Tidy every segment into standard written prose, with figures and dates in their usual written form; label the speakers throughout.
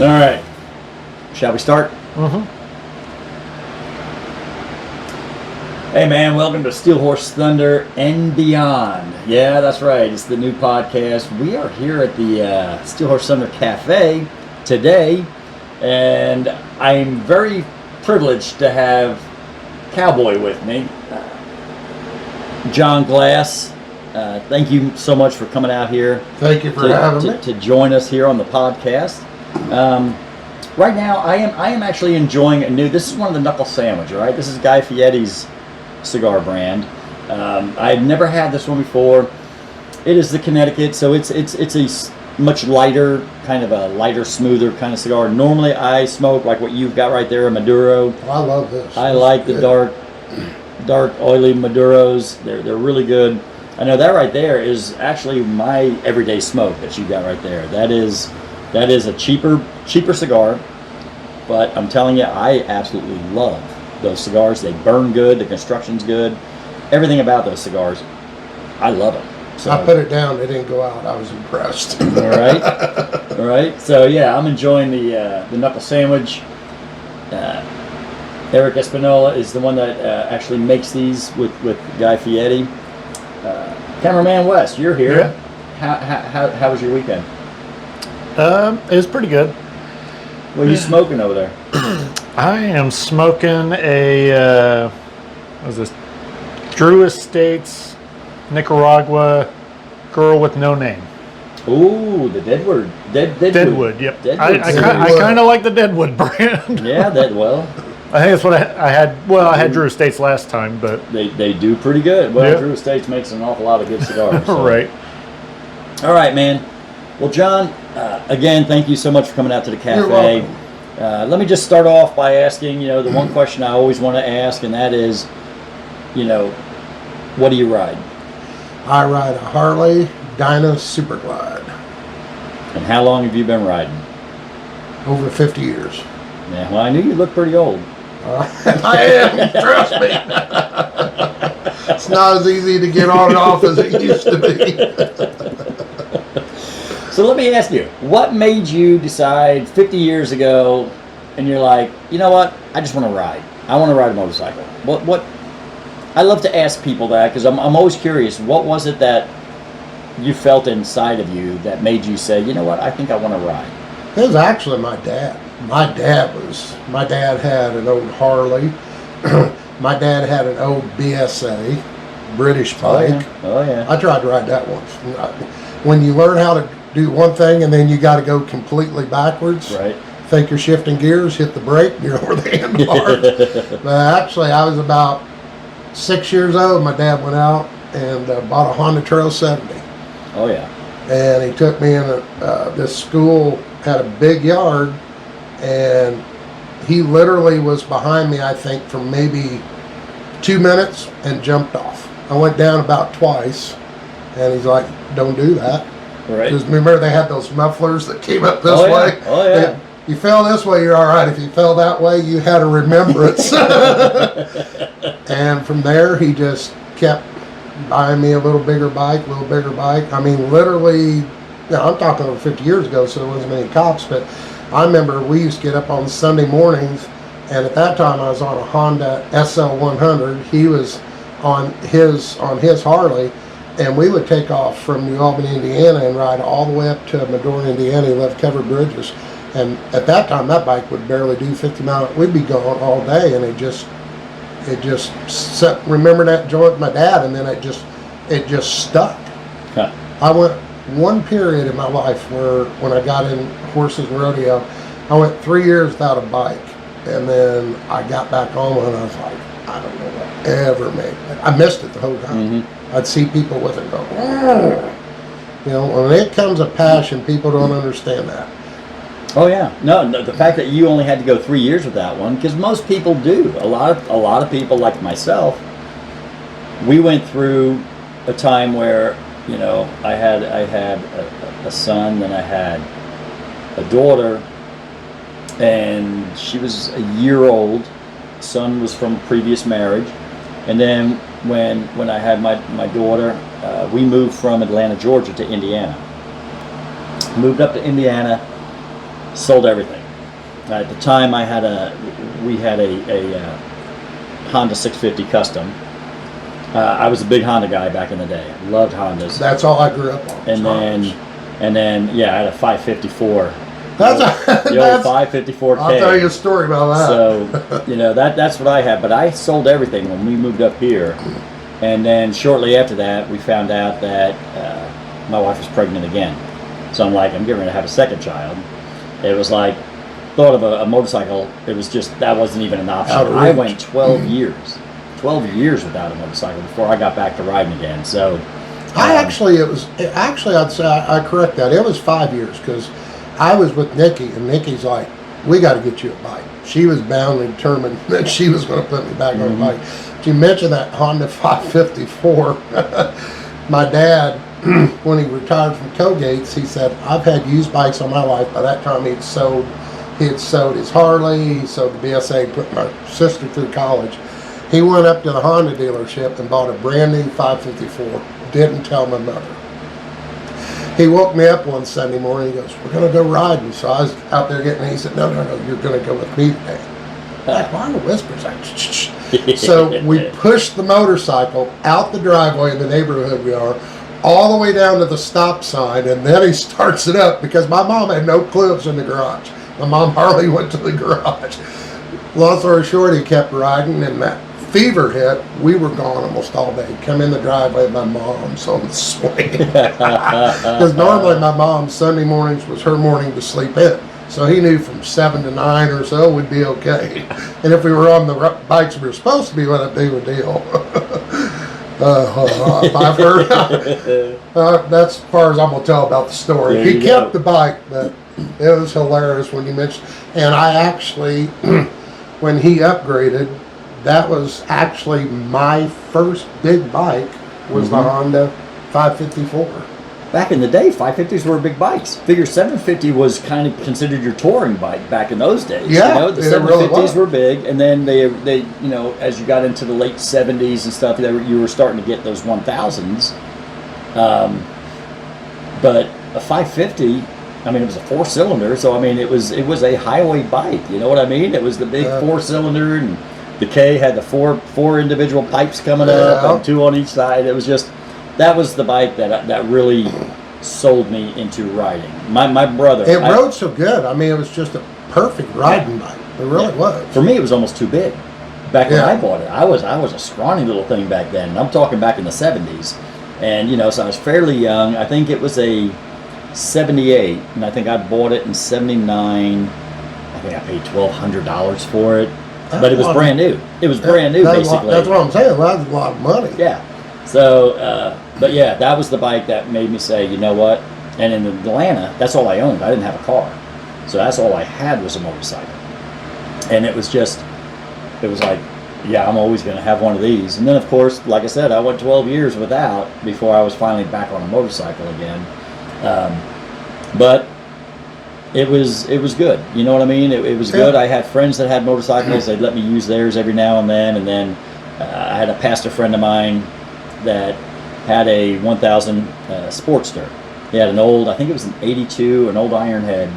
Speaker 1: All right. Shall we start?
Speaker 2: Mm-hmm.
Speaker 1: Hey, man, welcome to Steel Horse Thunder and Beyond. Yeah, that's right. It's the new podcast. We are here at the Steel Horse Thunder Cafe today, and I'm very privileged to have Cowboy with me. John Glass, thank you so much for coming out here.
Speaker 3: Thank you for having me.
Speaker 1: To join us here on the podcast. Right now, I am actually enjoying a new. This is one of the Knuckle Sandwich, right? This is Guy Fieri's cigar brand. I've never had this one before. It is the Connecticut, so it's a much lighter, kind of a lighter, smoother kind of cigar. Normally, I smoke like what you've got right there, a Maduro.
Speaker 3: I love this.
Speaker 1: I like the dark, oily Maduros. They're really good. I know that right there is actually my everyday smoke that you got right there. That is a cheaper cigar, but I'm telling you, I absolutely love those cigars. They burn good. The construction's good. Everything about those cigars, I love it. So,
Speaker 3: I put it down. It didn't go out. I was impressed.
Speaker 1: all right. So yeah, I'm enjoying the Knuckle Sandwich. Eric Espinola is the one that actually makes these with Guy Fieri. Cameraman Wes, you're here.
Speaker 2: Yeah.
Speaker 1: How was your weekend?
Speaker 2: It was pretty good.
Speaker 1: What are you smoking over there?
Speaker 2: I am smoking a what is this? Drew Estates, Nicaragua, Girl with No Name.
Speaker 1: Ooh, the Deadwood.
Speaker 2: Deadwood. Yep.
Speaker 1: Deadwood.
Speaker 2: I kind of like the Deadwood brand.
Speaker 1: Yeah,
Speaker 2: I think that's what I had. Well, I had Drew Estates last time, but
Speaker 1: they do pretty good. Well,
Speaker 2: yeah.
Speaker 1: Drew Estates makes an awful lot of good cigars. So.
Speaker 2: Right.
Speaker 1: All right, man. Well, John, again, thank you so much for coming out to the cafe.
Speaker 3: You're welcome.
Speaker 1: Let me just start off by asking, the one question I always want to ask, and that is, what do you ride?
Speaker 3: I ride a Harley Dyna Super Glide.
Speaker 1: And how long have you been riding?
Speaker 3: Over 50 years.
Speaker 1: Yeah, well, I knew you looked pretty old.
Speaker 3: I am, trust me. It's not as easy to get on and off as it used to be.
Speaker 1: So let me ask you, what made you decide 50 years ago, and you're like, you know what, I just want to ride. I want to ride a motorcycle. What? I love to ask people that because I'm always curious. What was it that you felt inside of you that made you say, you know what, I think I want to ride?
Speaker 3: It was actually my dad. My dad had an old Harley. My dad had an old BSA, British bike.
Speaker 1: Oh yeah.
Speaker 3: I tried to ride that once. When you learn how to do one thing and then you got to go completely backwards.
Speaker 1: Right.
Speaker 3: Think you're shifting gears, hit the brake, and you're over the handlebars. But actually, I was about 6 years old. My dad went out and bought a Honda Trail 70.
Speaker 1: Oh yeah.
Speaker 3: And he took me in this school had a big yard, and he literally was behind me, I think, for maybe 2 minutes and jumped off. I went down about twice, and he's like, "Don't do that."
Speaker 1: Right.
Speaker 3: Because remember, they had those mufflers that came up this
Speaker 1: Oh,
Speaker 3: way.
Speaker 1: Yeah. Oh yeah.
Speaker 3: If you fell this way, you're all right. If you fell that way, you had a remembrance. And from there, he just kept buying me a little bigger bike. I mean, literally, I'm talking over 50 years ago, so there wasn't many cops, but I remember we used to get up on Sunday mornings, and at that time I was on a Honda SL100. He was on his Harley, and we would take off from New Albany, Indiana, and ride all the way up to Medora, Indiana. He lived covered bridges, and at that time that bike would barely do 50 miles. We'd be gone all day, and it just set. Remember that joint with my dad, and then it just stuck.
Speaker 1: Huh.
Speaker 3: I went one period in my life where when I got in horses and rodeo, I went 3 years without a bike, and then I got back on one, and I was like, I don't know what ever made it. I missed it the whole time.
Speaker 1: Mm-hmm.
Speaker 3: I'd see people with it go, when it comes a passion, people don't understand that.
Speaker 1: Oh yeah. No, the fact that you only had to go 3 years with that one, because most people do. A lot of people like myself, we went through a time where, I had a son, then I had a daughter, and she was a year old. Son was from a previous marriage, and then when I had my daughter, we moved from Atlanta, Georgia to Indiana. Moved up to Indiana, sold everything. At the time, we had a Honda 650 Custom. I was a big Honda guy back in the day. Loved Hondas.
Speaker 3: That's all I grew up on.
Speaker 1: And then, yeah, I had a 554.
Speaker 3: That's
Speaker 1: the old 554K.
Speaker 3: I'll tell you a story about that.
Speaker 1: So, that's what I had. But I sold everything when we moved up here. And then shortly after that, we found out that my wife was pregnant again. So I'm like, I'm getting ready to have a second child. It was like, thought of a motorcycle. It was just, that wasn't even an option. I went 12 years. 12 years without a motorcycle before I got back to riding again. So
Speaker 3: I'd say I correct that. It was 5 years because I was with Nikki, and Nikki's like, we got to get you a bike. She was bound and determined that she was going to put me back on a bike. She mentioned that Honda 554. My dad, when he retired from Togates, he said, I've had used bikes all my life. By that time, he had sold his Harley, he sold the BSA, put my sister through college. He went up to the Honda dealership and bought a brand new 554. Didn't tell my mother. He woke me up one Sunday morning. He goes, we're going to go riding. So I was out there getting, he said, no, you're going to go with me today. Like, why the whispers? Like, shh. So we pushed the motorcycle out the driveway in the neighborhood we are, all the way down to the stop sign, and then he starts it up because my mom had no clue it was in the garage. My mom hardly went to the garage. Long story short, he kept riding, and that fever hit. We were gone almost all day. Come in the driveway, my mom's on the swing. Because normally my mom, Sunday mornings was her morning to sleep in. So he knew from 7 to 9 or so we'd be okay. And if we were on the bikes we were supposed to be, what a big deal. I've heard. That's as far as I'm going to tell about the story. He kept the bike, but it was hilarious when you mentioned. And I actually, when he upgraded, that was actually my first big bike was the Honda 554.
Speaker 1: Back in the day, 550s were big bikes. Figure 750 was kind of considered your touring bike back in those days.
Speaker 3: Yeah,
Speaker 1: the 750s were big, and then they as you got into the late 70s and stuff, you were starting to get those 1000s. But a 550, I mean, it was a 4-cylinder, so I mean, it was a highway bike. You know what I mean? It was the big 4-cylinder, and the K had the four individual pipes coming up and 2 on each side. It was just, that was the bike that really sold me into riding. My brother.
Speaker 3: It rode so good. I mean, it was just a perfect riding bike. It really was.
Speaker 1: For me, it was almost too big. Back when I bought it, I was a scrawny little thing back then. And I'm talking back in the 70s, and so I was fairly young. I think it was a 78, and I think I bought it in 79. I think I paid $1,200 for it. But it was brand new. It was brand new, basically.
Speaker 3: That's what I'm saying. That's a lot of money.
Speaker 1: Yeah. So, but yeah, that was the bike that made me say, you know what? And in Atlanta, that's all I owned. I didn't have a car. So that's all I had was a motorcycle. And it was like, yeah, I'm always going to have one of these. And then, of course, like I said, I went 12 years without before I was finally back on a motorcycle again. But it was good. You know what I mean? It was good. I had friends that had motorcycles. They'd let me use theirs every now and then. And then I had a pastor friend of mine that had a 1000 Sportster. He had an old, I think it was an 82, an old Ironhead.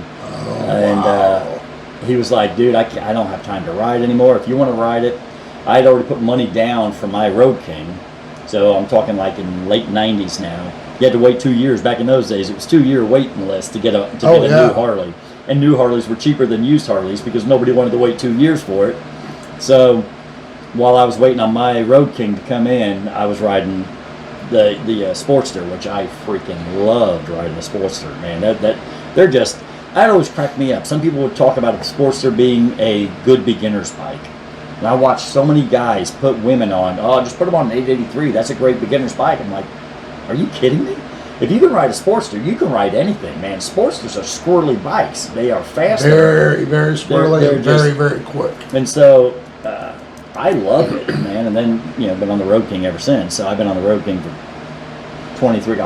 Speaker 1: And he was like, dude, I don't have time to ride anymore. If you want to ride it, I had already put money down for my Road King. So I'm talking like in late 90s now. You had to wait 2 years. Back in those days, it was 2-year waiting list to get a new Harley. And new Harleys were cheaper than used Harleys because nobody wanted to wait 2 years for it. So while I was waiting on my Road King to come in, I was riding the Sportster, which I freaking loved riding the Sportster. Man, they're just, that always cracked me up. Some people would talk about the Sportster being a good beginner's bike. And I watched so many guys put women on, just put them on an 883. That's a great beginner's bike. I'm like, are you kidding me? If you can ride a Sportster, you can ride anything, man. Sportsters are squirrely bikes. They are fast.
Speaker 3: Very, very squirrely and very, very quick.
Speaker 1: And so I love it, man. And then, been on the Road King ever since. So I've been on the Road King for 23,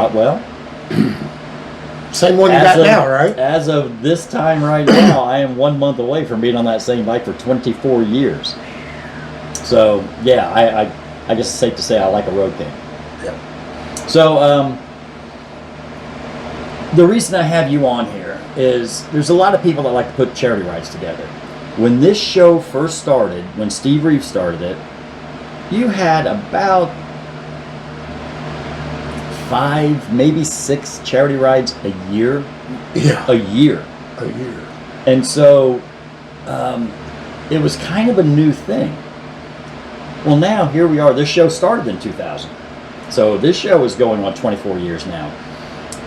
Speaker 3: same one you got now, right?
Speaker 1: As of this time right now, I am 1 month away from being on that same bike for 24 years. So, yeah, I guess it's safe to say I like a Road King.
Speaker 3: Yeah.
Speaker 1: So, the reason I have you on here is there's a lot of people that like to put charity rides together. When this show first started, when Steve Reeves started it, you had about 5, maybe 6 charity rides a year.
Speaker 3: Yeah.
Speaker 1: A year.
Speaker 3: A year.
Speaker 1: And so it was kind of a new thing. Well, now here we are. This show started in 2000. So this show is going on 24 years now.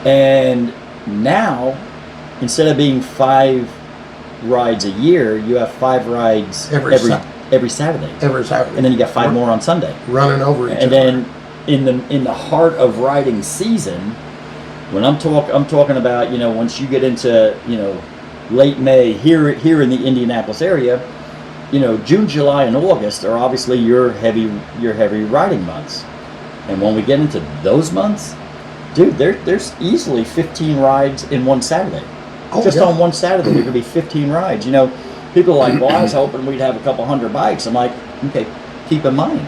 Speaker 1: And now, instead of being 5 rides a year, you have 5 rides every Saturday.
Speaker 3: Every Saturday.
Speaker 1: And then you got 5 more on Sunday.
Speaker 3: Running over each other.
Speaker 1: And then in the heart of riding season, when I'm talking about, you know, once you get into, you know, late May here in the Indianapolis area, you know, June, July, and August are obviously your heavy riding months. And when we get into those months, dude, there's easily 15 rides in one Saturday. Just on one Saturday, there could be 15 rides. You know, people are like, well, I was hoping we'd have a couple hundred bikes. I'm like, okay, keep in mind,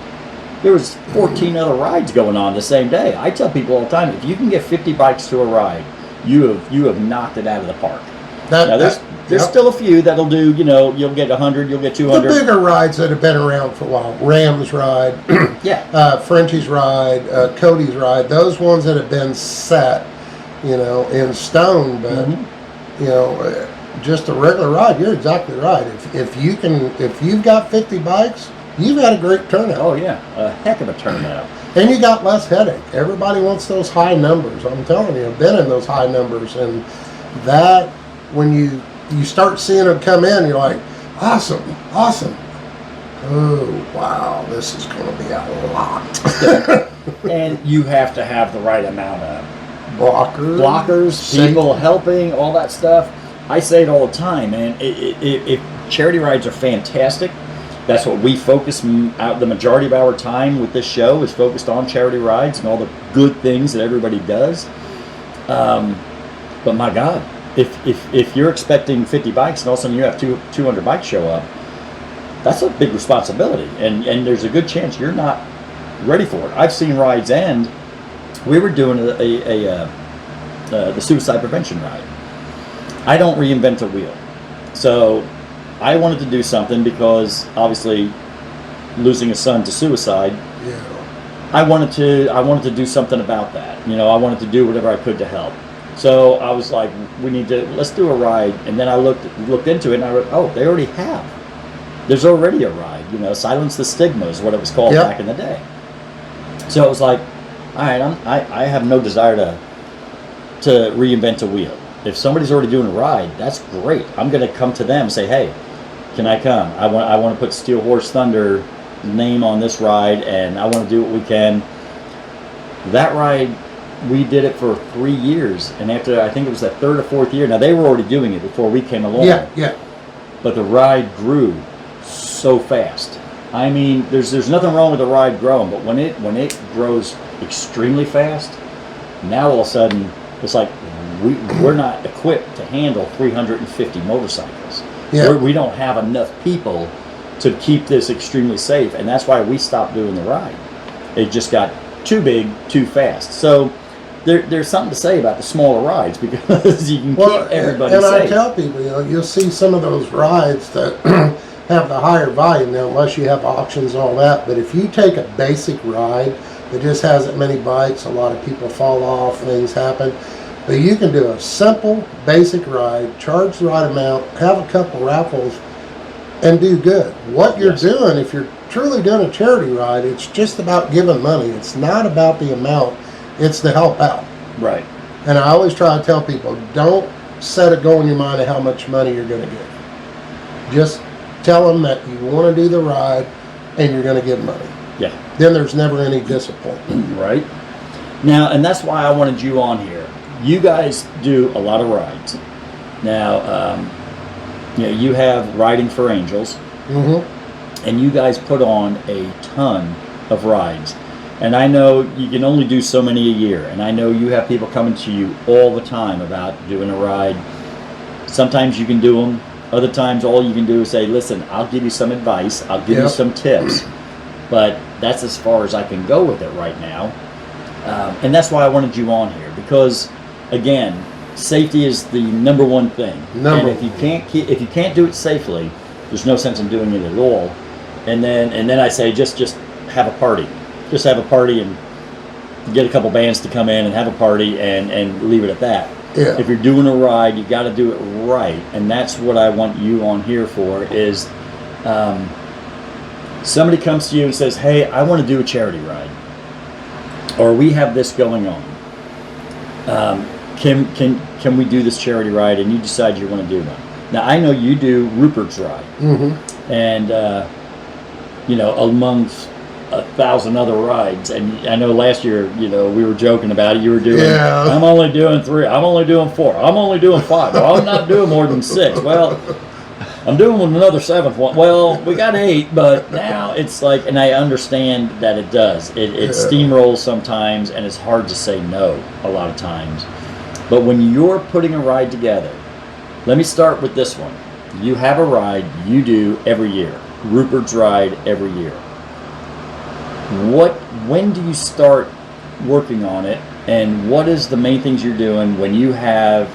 Speaker 1: there was 14 other rides going on the same day. I tell people all the time, if you can get 50 bikes to a ride, you have knocked it out of the park. Now, there's still a few that'll do, you know, you'll get 100, you'll get 200.
Speaker 3: The bigger rides that have been around for a while, Ram's ride, Frenchie's ride, Cody's ride, those ones that have been set, you know, in stone, but, you know, just a regular ride, you're exactly right. If you've got 50 bikes, you've got a great turnout.
Speaker 1: Oh yeah, a heck of a turnout.
Speaker 3: And you got less headache. Everybody wants those high numbers. I'm telling you, I've been in those high numbers, and that, when you start seeing them come in, you're like, awesome. Oh, wow, this is going to be a lot.
Speaker 1: And you have to have the right amount of blockers, people helping, all that stuff. I say it all the time, man. If charity rides are fantastic, that's what we focus out the majority of our time with this show is focused on charity rides and all the good things that everybody does. But my God, if you're expecting 50 bikes and all of a sudden you have 200 bikes show up, that's a big responsibility, and there's a good chance you're not ready for it. I've seen rides end. We were doing the suicide prevention ride. I don't reinvent a wheel, so I wanted to do something because obviously losing a son to suicide.
Speaker 3: Yeah.
Speaker 1: I wanted to do something about that. You know, I wanted to do whatever I could to help. So I was like, let's do a ride. And then I looked into it and I went, oh, they already have. There's already a ride. You know, Silence the Stigma is what it was called back in the day. So it was like, all right, I have no desire to reinvent a wheel. If somebody's already doing a ride, that's great. I'm going to come to them and say, hey, can I come? I want to put Steel Horse Thunder name on this ride, and I want to do what we can. That ride, we did it for 3 years, and after, I think it was the 3rd or 4th year. Now, they were already doing it before we came along.
Speaker 3: Yeah.
Speaker 1: But the ride grew so fast. I mean, there's nothing wrong with the ride growing, but when it grows extremely fast, now all of a sudden it's like we're not equipped to handle 350 motorcycles.
Speaker 3: Yeah.
Speaker 1: We don't have enough people to keep this extremely safe, and that's why we stopped doing the ride. It just got too big, too fast. So there's something to say about the smaller rides because you can keep everybody safe.
Speaker 3: And I tell people, you know, you'll see some of those rides that have the higher volume now, unless you have auctions and all that. But if you take a basic ride that just hasn't many bikes, a lot of people fall off, things happen. But you can do a simple, basic ride, charge the right amount, have a couple raffles, and do good. What you're doing, if you're truly doing a charity ride, it's just about giving money. It's not about the amount. It's to help out.
Speaker 1: Right.
Speaker 3: And I always try to tell people, don't set a goal in your mind of how much money you're going to give. Just tell them that you want to do the ride and you're going to give money.
Speaker 1: Yeah.
Speaker 3: Then there's never any disappointment.
Speaker 1: Right. Now, and that's why I wanted you on here. You guys do a lot of rides. Now, you know, you have Riding for Angels, and you guys put on a ton of rides. And I know you can only do so many a year, and I know you have people coming to you all the time about doing a ride. Sometimes you can do them. Other times all you can do is say, listen, I'll give you some advice, I'll give you some tips, but that's as far as I can go with it right now. And that's why I wanted you on here, because again, safety is the number one thing. And if you can't do it safely, there's no sense in doing it at all. And then I say just have a party. Just have a party and get a couple bands to come in and have a party and leave it at that.
Speaker 3: Yeah.
Speaker 1: If you're doing a ride, you got to do it right, and that's what I want you on here for. Is somebody comes to you and says, "Hey, I want to do a charity ride, or we have this going on. Can we do this charity ride?" And you decide you want to do one. Now I know you do Rupert's ride, and amongst 1,000 other rides, and I know last year, we were joking about it. You were doing, I'm only doing 3, I'm only doing 4, I'm only doing 5. Well, I'm not doing more than 6. Well, I'm doing another 7th one. Well, we got 8, but now it's like, and I understand that it does. It steamrolls sometimes, and it's hard to say no a lot of times. But when you're putting a ride together, let me start with this one. You have a ride you do every year, Rupert's ride every year. When do you start working on it, and what is the main things you're doing when you have,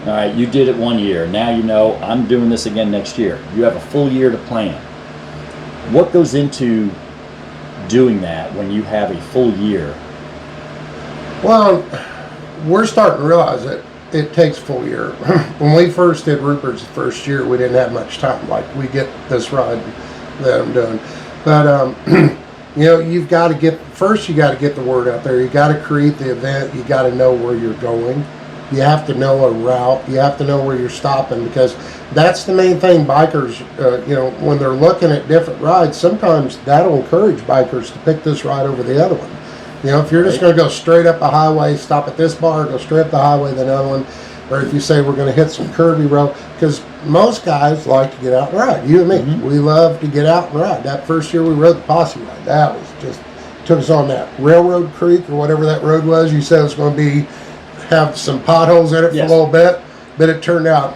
Speaker 1: all right, you did it one year, now I'm doing this again next year. You have a full year to plan. What goes into doing that when you have a full year?
Speaker 3: Well, we're starting to realize that it takes a full year. When we first did Rupert's the first year, we didn't have much time. Like, we get this ride that I'm doing. But, you've got to get the word out there. You got to create the event. You got to know where you're going. You have to know a route. You have to know where you're stopping, because that's the main thing. Bikers, when they're looking at different rides, sometimes that'll encourage bikers to pick this ride over the other one. If you're just going to go straight up a highway, stop at this bar, go straight up the highway, then another one, or if you say we're going to hit some curvy road, because most guys like to get out and ride. You and me, we love to get out and ride. That first year we rode the Posse ride, that was just, took us on that Railroad Creek or whatever that road was. You said it was going to have some potholes in it for a little bit, but it turned out,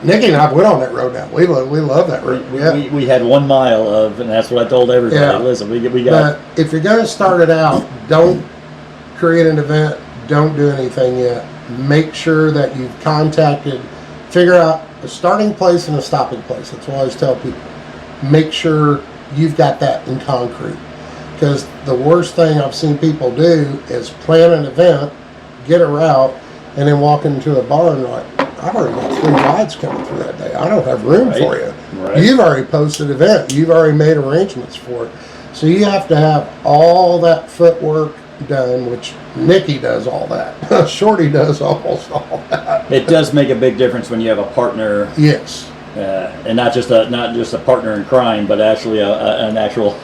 Speaker 3: Nikki and I went on that road now. We love that road.
Speaker 1: We had 1 mile of, and that's what I told everybody. Yeah. Listen, we got.
Speaker 3: But if you're going to start it out, don't create an event. Don't do anything yet. Make sure that you've figure out a starting place and a stopping place. That's what I always tell people. Make sure you've got that in concrete. Because the worst thing I've seen people do is plan an event, get a route, and then walk into a bar and like, I've already got 3 rides coming through that day. I don't have room for you. Right. You've already posted an event. You've already made arrangements for it. So you have to have all that footwork done, which Nikki does all that. Shorty does almost all that.
Speaker 1: It does make a big difference when you have a partner.
Speaker 3: Yes.
Speaker 1: And not just a partner in crime, but actually an actual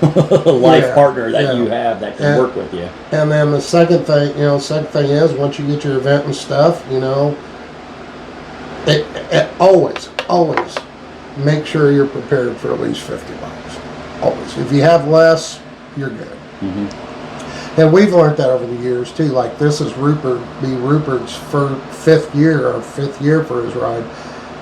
Speaker 1: life partner that you have that can work with you.
Speaker 3: And then the second thing is, once you get your event and stuff, always make sure you're prepared for at least 50 miles. Always. If you have less, you're good. And we've learned that over the years too. Like, this is Rupert's fifth year for his ride.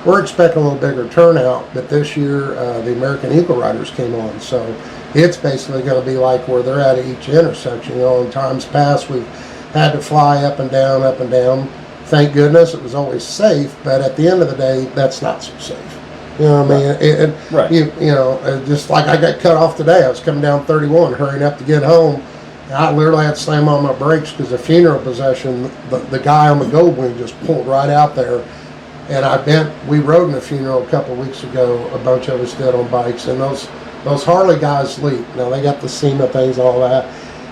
Speaker 3: We're expecting a little bigger turnout, but this year the American Eagle Riders came on, so it's basically going to be like where they're at each intersection. In times past we've had to fly up and down, up and down. Thank goodness it was always safe, but at the end of the day, that's not so safe. You know what I mean? Just like I got cut off today. I was coming down 31, hurrying up to get home. And I literally had to slam on my brakes because the funeral procession, the guy on the Goldwing just pulled right out there. And we rode in a funeral a couple of weeks ago, a bunch of us did on bikes, and those Harley guys leap. Now they got the SEMA things, all that,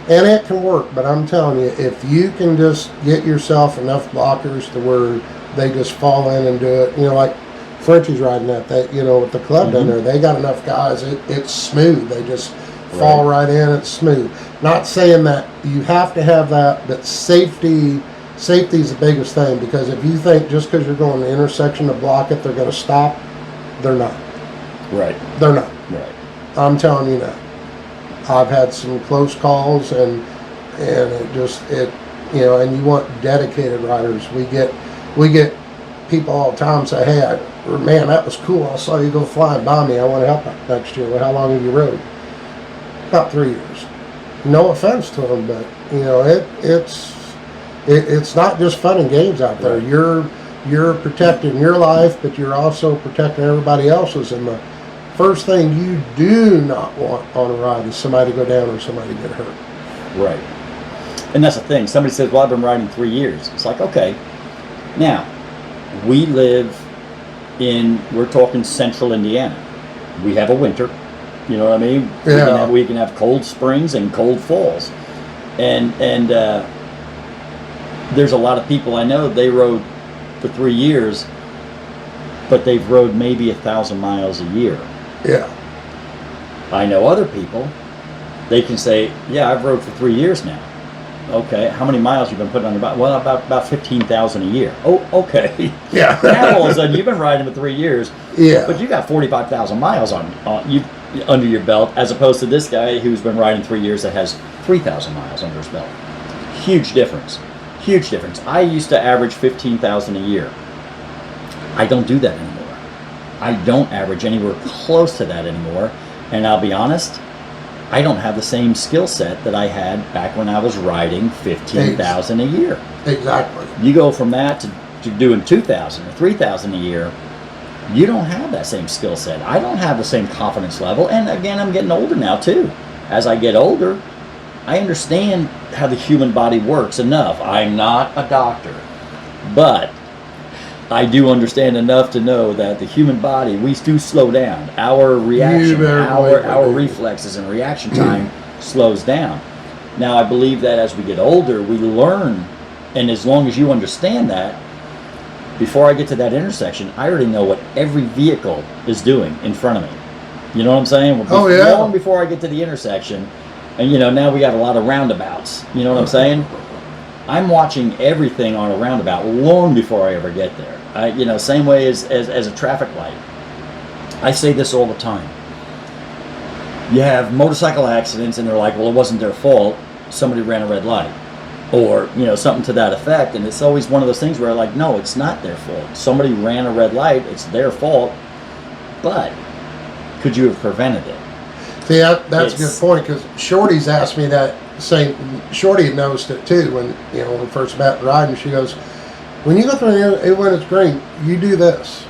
Speaker 3: and it can work, but I'm telling you, if you can just get yourself enough blockers to where they just fall in and do it, like Frenchie's riding that, with the club down there, they got enough guys, it's smooth, they just fall right in, it's smooth. Not saying that you have to have that, but safety is the biggest thing, because if you think just because you're going to the intersection to block it, they're going to stop, they're not.
Speaker 1: Right.
Speaker 3: They're not.
Speaker 1: Right.
Speaker 3: I'm telling you now. I've had some close calls, and and you want dedicated riders. We get people all the time say, "Hey, man, that was cool. I saw you go flying by me. I want to help out next year." Well, how long have you rode? About 3 years. No offense to them, but It's not just fun and games out there.
Speaker 1: Right.
Speaker 3: You're protecting your life, but you're also protecting everybody else's. And the first thing you do not want on a ride is somebody to go down or somebody to get hurt.
Speaker 1: Right. And that's the thing. Somebody says, well, I've been riding 3 years. It's like, okay. Now, we live we're talking central Indiana. We have a winter. You know what I mean?
Speaker 3: Yeah.
Speaker 1: We can have cold springs and cold falls. And there's a lot of people I know, they rode for 3 years, but they've rode maybe 1,000 miles a year.
Speaker 3: Yeah.
Speaker 1: I know other people, they can say, yeah, I've rode for 3 years now. Okay, how many miles you been putting on your bike? Well, about 15,000 a year. Oh, okay.
Speaker 3: Yeah.
Speaker 1: Now all of a sudden you've been riding for 3 years,
Speaker 3: Yeah.
Speaker 1: but you got 45,000 miles on you under your belt, as opposed to this guy who's been riding 3 years that has 3,000 miles under his belt. Huge difference. Huge difference. I used to average 15,000 a year. I don't do that anymore. I don't average anywhere close to that anymore. And I'll be honest, I don't have the same skill set that I had back when I was riding 15,000 a year.
Speaker 3: Exactly.
Speaker 1: You go from that to doing 2,000 or 3,000 a year, you don't have that same skill set. I don't have the same confidence level. And again, I'm getting older now too. As I get older, I understand how the human body works enough. I'm not a doctor, but I do understand enough to know that the human body, we do slow down. Our reaction, our reflexes and reaction time slows down. Now, I believe that as we get older, we learn, and as long as you understand that, before I get to that intersection, I already know what every vehicle is doing in front of me. You know what I'm saying?
Speaker 3: Oh, yeah.
Speaker 1: Long before I get to the intersection, and now we got a lot of roundabouts. You know what I'm saying? I'm watching everything on a roundabout long before I ever get there. Same way as a traffic light. I say this all the time. You have motorcycle accidents and they're like, well, it wasn't their fault. Somebody ran a red light. Or, something to that effect. And it's always one of those things where like, no, it's not their fault. Somebody ran a red light. It's their fault. But could you have prevented it?
Speaker 3: See, that's a good point, because Shorty's asked me that same. Shorty noticed it too when we first met riding. She goes, when you go through here, when it's green, you do this.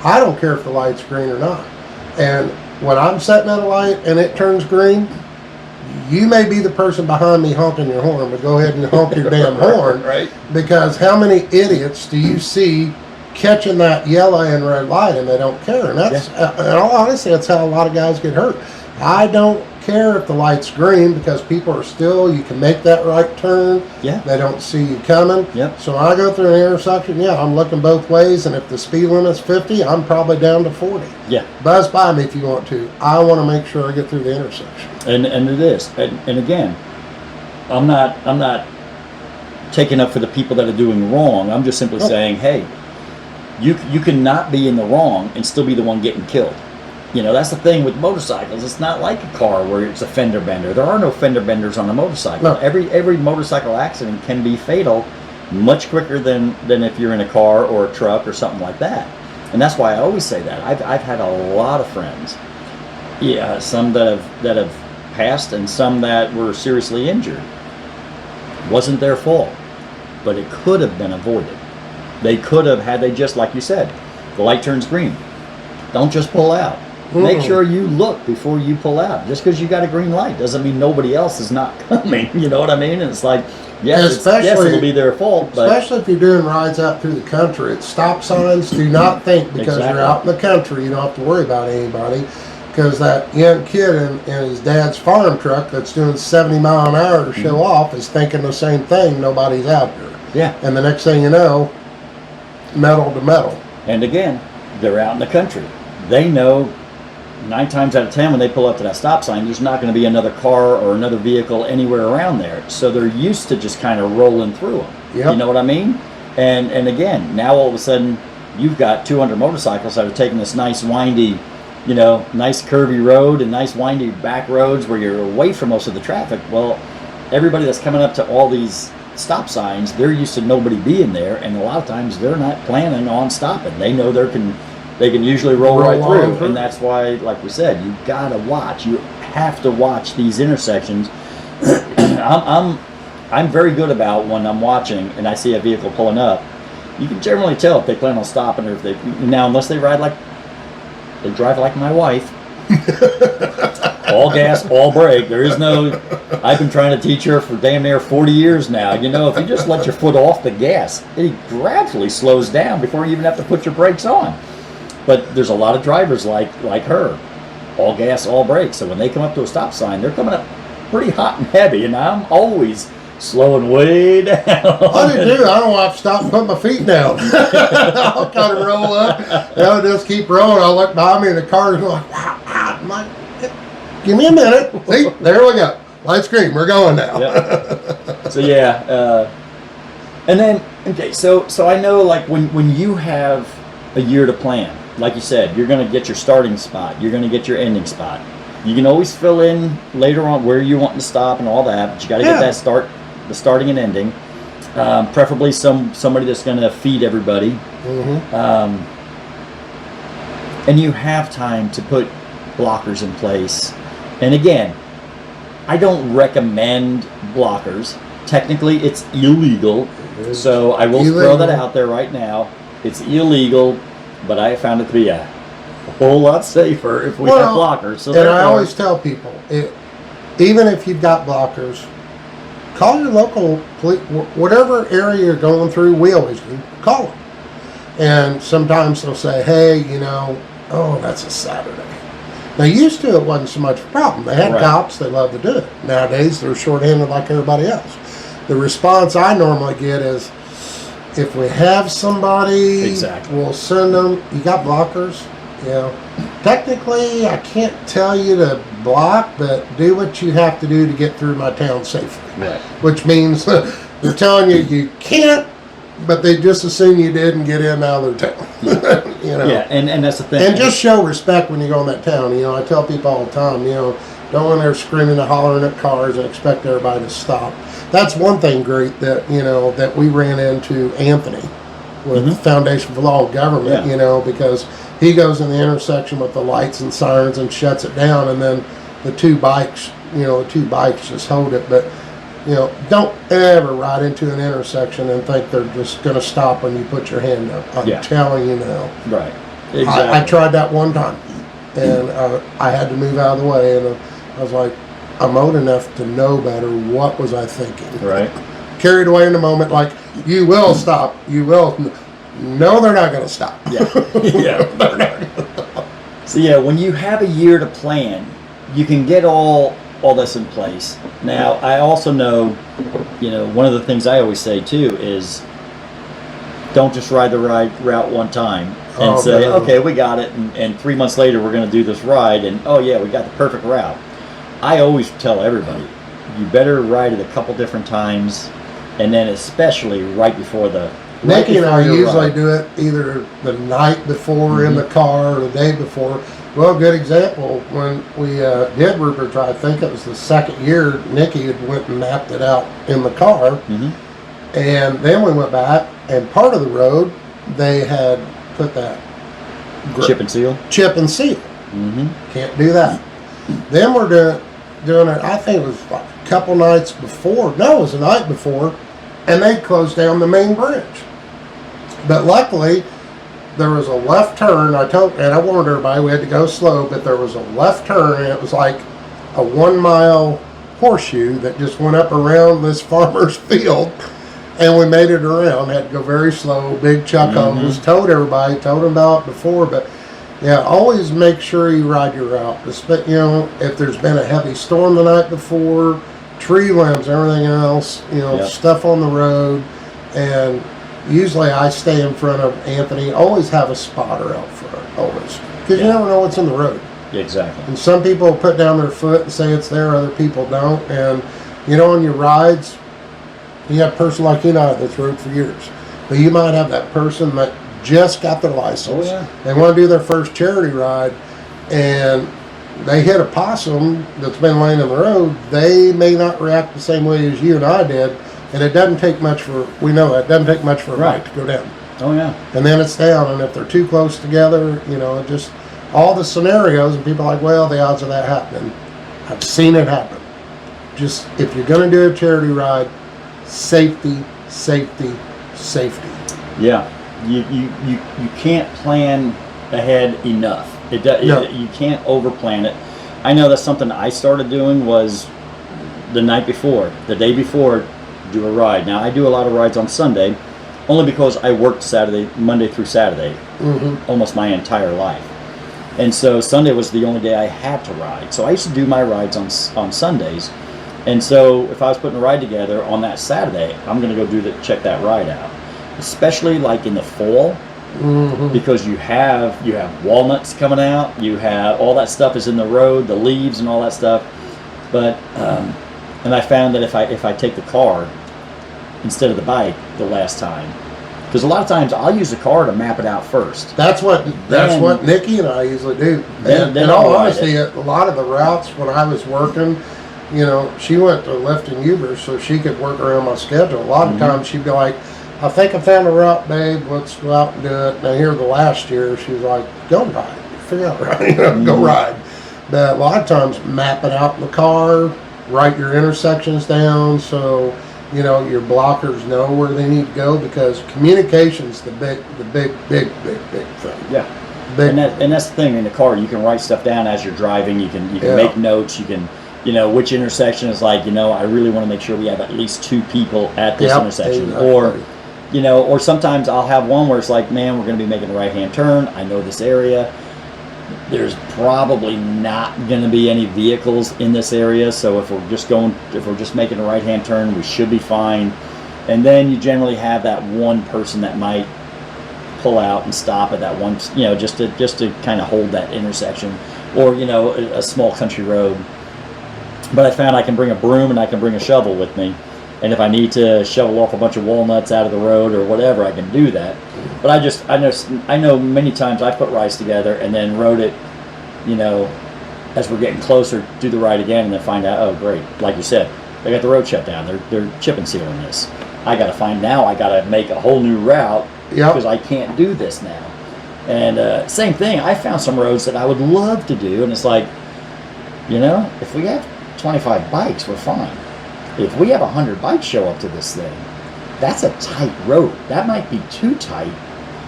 Speaker 3: I don't care if the light's green or not. And when I'm sitting at a light and it turns green, you may be the person behind me honking your horn, but go ahead and honk your damn horn.
Speaker 1: Right.
Speaker 3: Because how many idiots do you see catching that yellow and red light and they don't care? And that's, in all honesty, that's how a lot of guys get hurt. I don't care if the light's green, because people are still, you can make that right turn.
Speaker 1: Yeah.
Speaker 3: They don't see you coming.
Speaker 1: Yep.
Speaker 3: So when I go through an intersection, I'm looking both ways, and if the speed limit's 50, I'm probably down to 40.
Speaker 1: Yeah.
Speaker 3: Buzz by me if you want to. I want to make sure I get through the intersection.
Speaker 1: And it is. And again, I'm not taking up for the people that are doing wrong. I'm just simply saying, hey, you cannot be in the wrong and still be the one getting killed. That's the thing with motorcycles. It's not like a car where it's a fender bender. There are no fender benders on a motorcycle. No. Every motorcycle accident can be fatal much quicker than if you're in a car or a truck or something like that. And that's why I always say that. I've had a lot of friends, some that have passed and some that were seriously injured. Wasn't their fault, but it could have been avoided. They could have, had they just, like you said, the light turns green. Don't just pull out. Make sure you look before you pull out. Just because you got a green light doesn't mean nobody else is not coming. You know what I mean? And it's like, yes, it'll be their fault. But
Speaker 3: especially if you're doing rides out through the country, it's stop signs. Do not think because you're out in the country, you don't have to worry about anybody. Because that young kid in his dad's farm truck that's doing 70 mile an hour to show off is thinking the same thing. Nobody's out there.
Speaker 1: Yeah.
Speaker 3: And the next thing you know, metal to metal.
Speaker 1: And again, they're out in the country. They know 9 times out of 10 when they pull up to that stop sign, there's not going to be another car or another vehicle anywhere around there. So they're used to just kind of rolling through them.
Speaker 3: Yep.
Speaker 1: You know what I mean? And again, now all of a sudden, you've got 200 motorcycles that are taking this nice windy, nice curvy road and nice windy back roads where you're away from most of the traffic. Well, everybody that's coming up to all these stop signs, they're used to nobody being there, and a lot of times they're not planning on stopping. They know they can usually roll right through, and that's why, like we said, you gotta watch. You have to watch these intersections. I'm very good about when I'm watching and I see a vehicle pulling up. You can generally tell if they plan on stopping or if they now unless they drive like my wife. All gas, all brake. There is no. I've been trying to teach her for damn near 40 years now. You know, if you just let your foot off the gas, it gradually slows down before you even have to put your brakes on. But there's a lot of drivers like her, all gas, all brake. So when they come up to a stop sign, they're coming up pretty hot and heavy, and I'm always slowing way down.
Speaker 3: I do. I don't want to stop and put my feet down. I'll kind of roll up. I'll just keep rolling. I'll look behind me and the car's like, wow. I'm like, give me a minute. See, there we go. Lights green. We're going now.
Speaker 1: Yep. So yeah, and then okay. So I know like when you have a year to plan, like you said, you're going to get your starting spot. You're going to get your ending spot. You can always fill in later on where you want to stop and all that, but you got to get that the starting and ending. Preferably somebody that's going to feed everybody.
Speaker 3: Mm-hmm.
Speaker 1: And you have time to put blockers in place. And again, I don't recommend blockers. Technically, it's illegal. So I will throw that out there right now. It's illegal, but I found it to be a whole lot safer if we have blockers. So
Speaker 3: and I always tell people, even if you've got blockers, call your local police, whatever area you're going through. We always do. Call them, and sometimes they'll say, "Hey, oh, that's a Saturday." Now, used to it wasn't so much a problem. They had cops; they love to do it. Nowadays, they're shorthanded like everybody else. The response I normally get is, if we have somebody, we'll send them. You got blockers? Technically, I can't tell you to block, but do what you have to do to get through my town safely.
Speaker 1: Right.
Speaker 3: Which means they're telling you can't, but they just assume you did and get in and out of their town.
Speaker 1: Yeah, and that's the thing.
Speaker 3: And just show respect when you go in that town. I tell people all the time, don't go in there screaming and hollering at cars and expect everybody to stop. That's one thing great that, that we ran into Anthony with Foundation for Law and Government, because he goes in the intersection with the lights and sirens and shuts it down, and then the two bikes just hold it. But, don't ever ride into an intersection and think they're just going to stop when you put your hand up. I'm telling you now.
Speaker 1: Right. Exactly.
Speaker 3: I tried that one time, and I had to move out of the way, and I was like, I'm old enough to know better. What was I thinking?
Speaker 1: Right.
Speaker 3: Carried away in the moment, like, you will stop. You will. No, they're not going to stop.
Speaker 1: Yeah.
Speaker 3: They're not.
Speaker 1: So yeah, when you have a year to plan, you can get all this in place. Now, I also know, one of the things I always say too is, don't just ride the route one time and say, okay, we got it, and 3 months later we're going to do this ride, and oh yeah, we got the perfect route. I always tell everybody, you better ride it a couple different times, and then especially right before the.
Speaker 3: Nikki and I usually do it either the night before in the car or the day before. Well, good example, when we did Rupert, I think it was the second year, Nikki had went and mapped it out in the car. And then we went back, and part of the road, they had put that
Speaker 1: chip and seal.
Speaker 3: Can't do that. Then we're doing it, I think it was like a couple nights before. No, it was the night before, and they closed down the main bridge. But luckily, there was a left turn. I warned everybody we had to go slow, but there was a left turn, and it was like a 1 mile horseshoe that just went up around this farmer's field, and we made it around. Had to go very slow. Big chuck hose. Told them about it before, but yeah, always make sure you ride your route. If there's been a heavy storm the night before, tree limbs, everything else, stuff on the road, and usually I stay in front of Anthony. Always have a spotter out front, always, because you never know what's in the road.
Speaker 1: Exactly.
Speaker 3: And some people put down their foot and say it's there, other people don't. And on your rides, you have a person like you and I that's rode for years, but you might have that person that just got their license. They want to do their first charity ride, and they hit a possum that's been laying in the road. They may not react the same way as you and I did, and it doesn't take much for a bike to go down.
Speaker 1: Oh yeah. And
Speaker 3: then it's down, and if they're too close together, just all the scenarios, and people are like, well, the odds of that happening. I've seen it happen. Just if you're going to do a charity ride, safety, safety, safety.
Speaker 1: Yeah, you can't plan ahead enough.
Speaker 3: No.
Speaker 1: You can't over plan it. I know that's something I started doing was the night before, the day before, do a ride. Now I do a lot of rides on Sunday, only because I worked Monday through Saturday, almost my entire life. And so Sunday was the only day I had to ride. So I used to do my rides on Sundays. And so if I was putting a ride together on that Saturday, I'm going to go check that ride out. Especially like in the fall, because you have walnuts coming out, you have all that stuff is in the road, the leaves and all that stuff. But and I found that if I take the car instead of the bike the last time, because a lot of times I'll use the car to map it out first.
Speaker 3: That's what Nikki and I usually do.
Speaker 1: Then
Speaker 3: in
Speaker 1: I'll
Speaker 3: all
Speaker 1: ride
Speaker 3: honesty, a lot of the routes when I was working, she went to Lifton Uber so she could work around my schedule. A lot of times she'd be like, I think I found a route, babe. Let's go out and do it. Now here the last year, she was like, go ride. Figure out a ride. Go ride. But a lot of times map it out in the car, write your intersections down so your blockers know where they need to go, because communication's the big thing.
Speaker 1: Yeah. And that's the thing in the car. You can write stuff down as you're driving. You can make notes. You can which intersection is like, I really want to make sure we have at least 2 people at this intersection.
Speaker 3: Exactly.
Speaker 1: Or sometimes I'll have one where it's like, man, we're going to be making a right-hand turn. I know this area. There's probably not going to be any vehicles in this area. So if we're just making a right-hand turn, we should be fine. And then you generally have that one person that might pull out and stop at that one, just to kind of hold that intersection, or, a small country road. But I found I can bring a broom and I can bring a shovel with me. And if I need to shovel off a bunch of walnuts out of the road or whatever, I can do that. But I know many times I put rides together and then rode it, as we're getting closer, do the ride again, and then find out, oh great, like you said, they got the road shut down. They're chip and sealing this. I got to make a whole new route because I can't do this now. And same thing, I found some roads that I would love to do, and it's like, if we have 25 bikes, we're fine. If we have 100 bikes show up to this thing, that's a tight road. That might be too tight,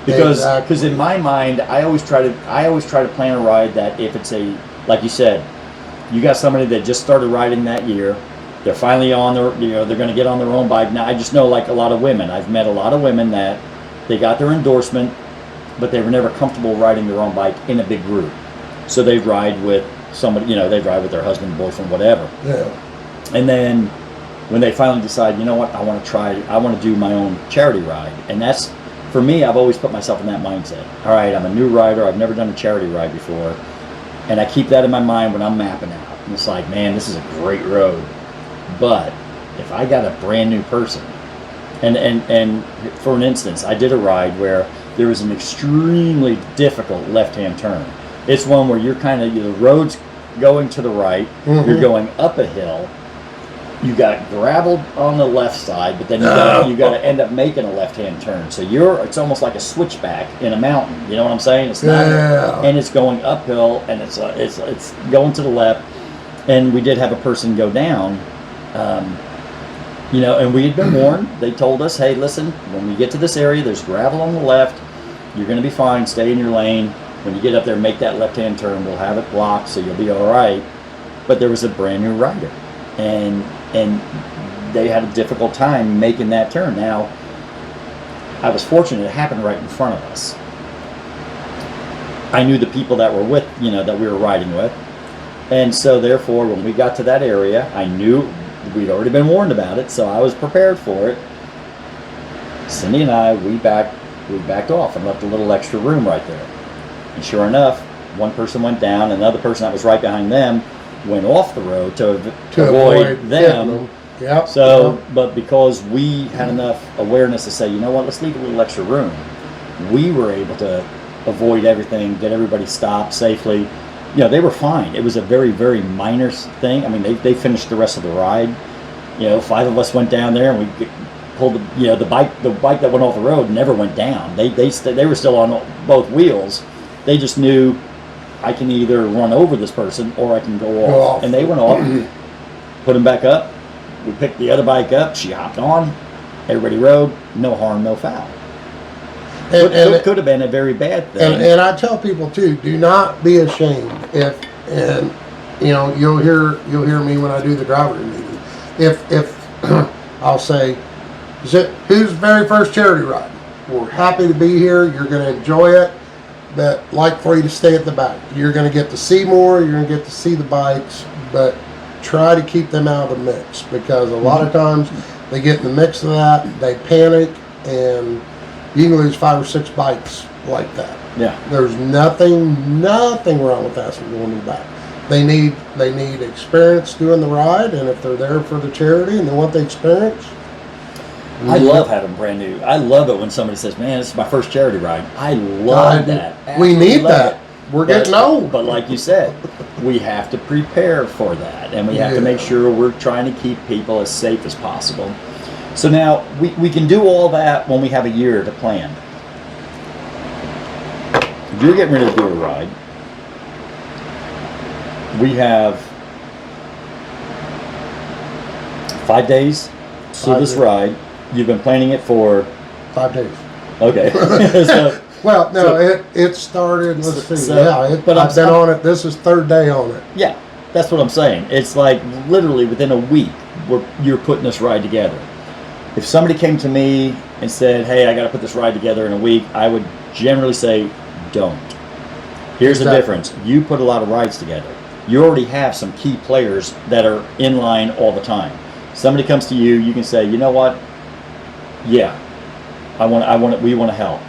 Speaker 1: because in my mind, I always try to plan a ride that if it's like you said, you got somebody that just started riding that year, they're finally on they're going to get on their own bike. Now I just know, like a lot of women, I've met a lot of women that they got their endorsement, but they were never comfortable riding their own bike in a big group, so they ride with somebody, they ride with their husband, boyfriend, whatever.
Speaker 3: Yeah.
Speaker 1: And then when they finally decide, I want to do my own charity ride. And that's, for me, I've always put myself in that mindset. All right, I'm a new rider. I've never done a charity ride before. And I keep that in my mind when I'm mapping out. And it's like, man, this is a great road. But if I got a brand new person, and for an instance, I did a ride where there was an extremely difficult left-hand turn. It's one where you're the road's going to the right, you're going up a hill, you got gravel on the left side, but then you got to end up making a left-hand turn. So it's almost like a switchback in a mountain. You know what I'm saying? It's not, and it's going uphill, and it's going to the left. And we did have a person go down, and we had been warned. They told us, hey, listen, when we get to this area, there's gravel on the left. You're going to be fine. Stay in your lane. When you get up there, make that left-hand turn. We'll have it blocked, so you'll be all right. But there was a brand new rider, and they had a difficult time making that turn. Now, I was fortunate; it happened right in front of us. I knew the people that were that we were riding with, and so therefore, when we got to that area, I knew we'd already been warned about it, so I was prepared for it. Cindy and I, we backed off and left a little extra room right there. And sure enough, one person went down, and another person that was right behind them went off the road to avoid them.
Speaker 3: Yeah.
Speaker 1: So, but because we had enough awareness to say, let's leave a little extra room, we were able to avoid everything, get everybody stopped safely. They were fine. It was a very, very minor thing. I mean, they finished the rest of the ride. 5 of us went down there, and we pulled the bike that went off the road never went down. They were still on both wheels. They just knew, I can either run over this person or I can go off. And they went off, put them back up, We picked the other bike up. She hopped on. Everybody rode. No harm, no foul. It could have been a very bad thing.
Speaker 3: And I tell people too, do not be ashamed and you know, you'll hear me when I do the driver meeting. If I'll say, who's very first charity ride? We're happy to be here. You're going to enjoy it, but like for you to stay at the back. You're going to get to see more. You're going to get to see the bikes, but try to keep them out of the mix, because a lot of times they get in the mix of that, they panic, and you can lose 5 or 6 bikes like that.
Speaker 1: Yeah.
Speaker 3: There's nothing wrong with asking going to the back. They need experience doing the ride, and if they're there for the charity and they want the experience.
Speaker 1: I love having brand new. I love it when somebody says, "Man, this is my first charity ride." I love that.
Speaker 3: We
Speaker 1: Absolutely
Speaker 3: need
Speaker 1: love
Speaker 3: that.
Speaker 1: it.
Speaker 3: We're getting old.
Speaker 1: But like you said, we have to prepare for that, and we have to make sure we're trying to keep people as safe as possible. So now we can do all that when we have a year to plan. If you're getting ready to do a ride, we have 5 days to this ride. You've been planning it for
Speaker 3: 5 days.
Speaker 1: Okay. So,
Speaker 3: well, no, it started. Let's see.
Speaker 1: But
Speaker 3: I've been on it. This is 3rd day on it.
Speaker 1: Yeah, that's what I'm saying. It's like literally within a week you're putting this ride together. If somebody came to me and said, "Hey, I got to put this ride together in a week," I would generally say, "Don't." Here's the difference. You put a lot of rides together. You already have some key players that are in line all the time. Somebody comes to you, you can say, "You know what? Yeah, we want to help."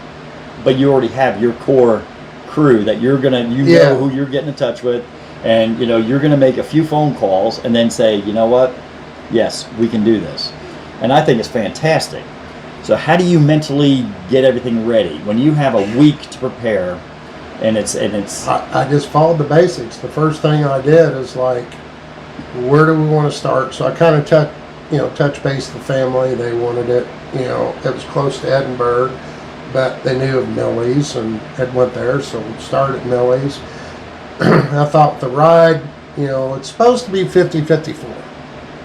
Speaker 1: But you already have your core crew that you're gonna, know who you're getting in touch with, and you're gonna make a few phone calls and then say, "You know what? Yes, we can do this." And I think it's fantastic. So how do you mentally get everything ready when you have a week to prepare? And it's.
Speaker 3: I just followed the basics. The first thing I did is like, where do we want to start? So I kind of touch base with the family. They wanted it. It was close to Edinburgh, but they knew of Millie's and had went there, so we started at Millie's. I thought the ride, it's supposed to be 50-54,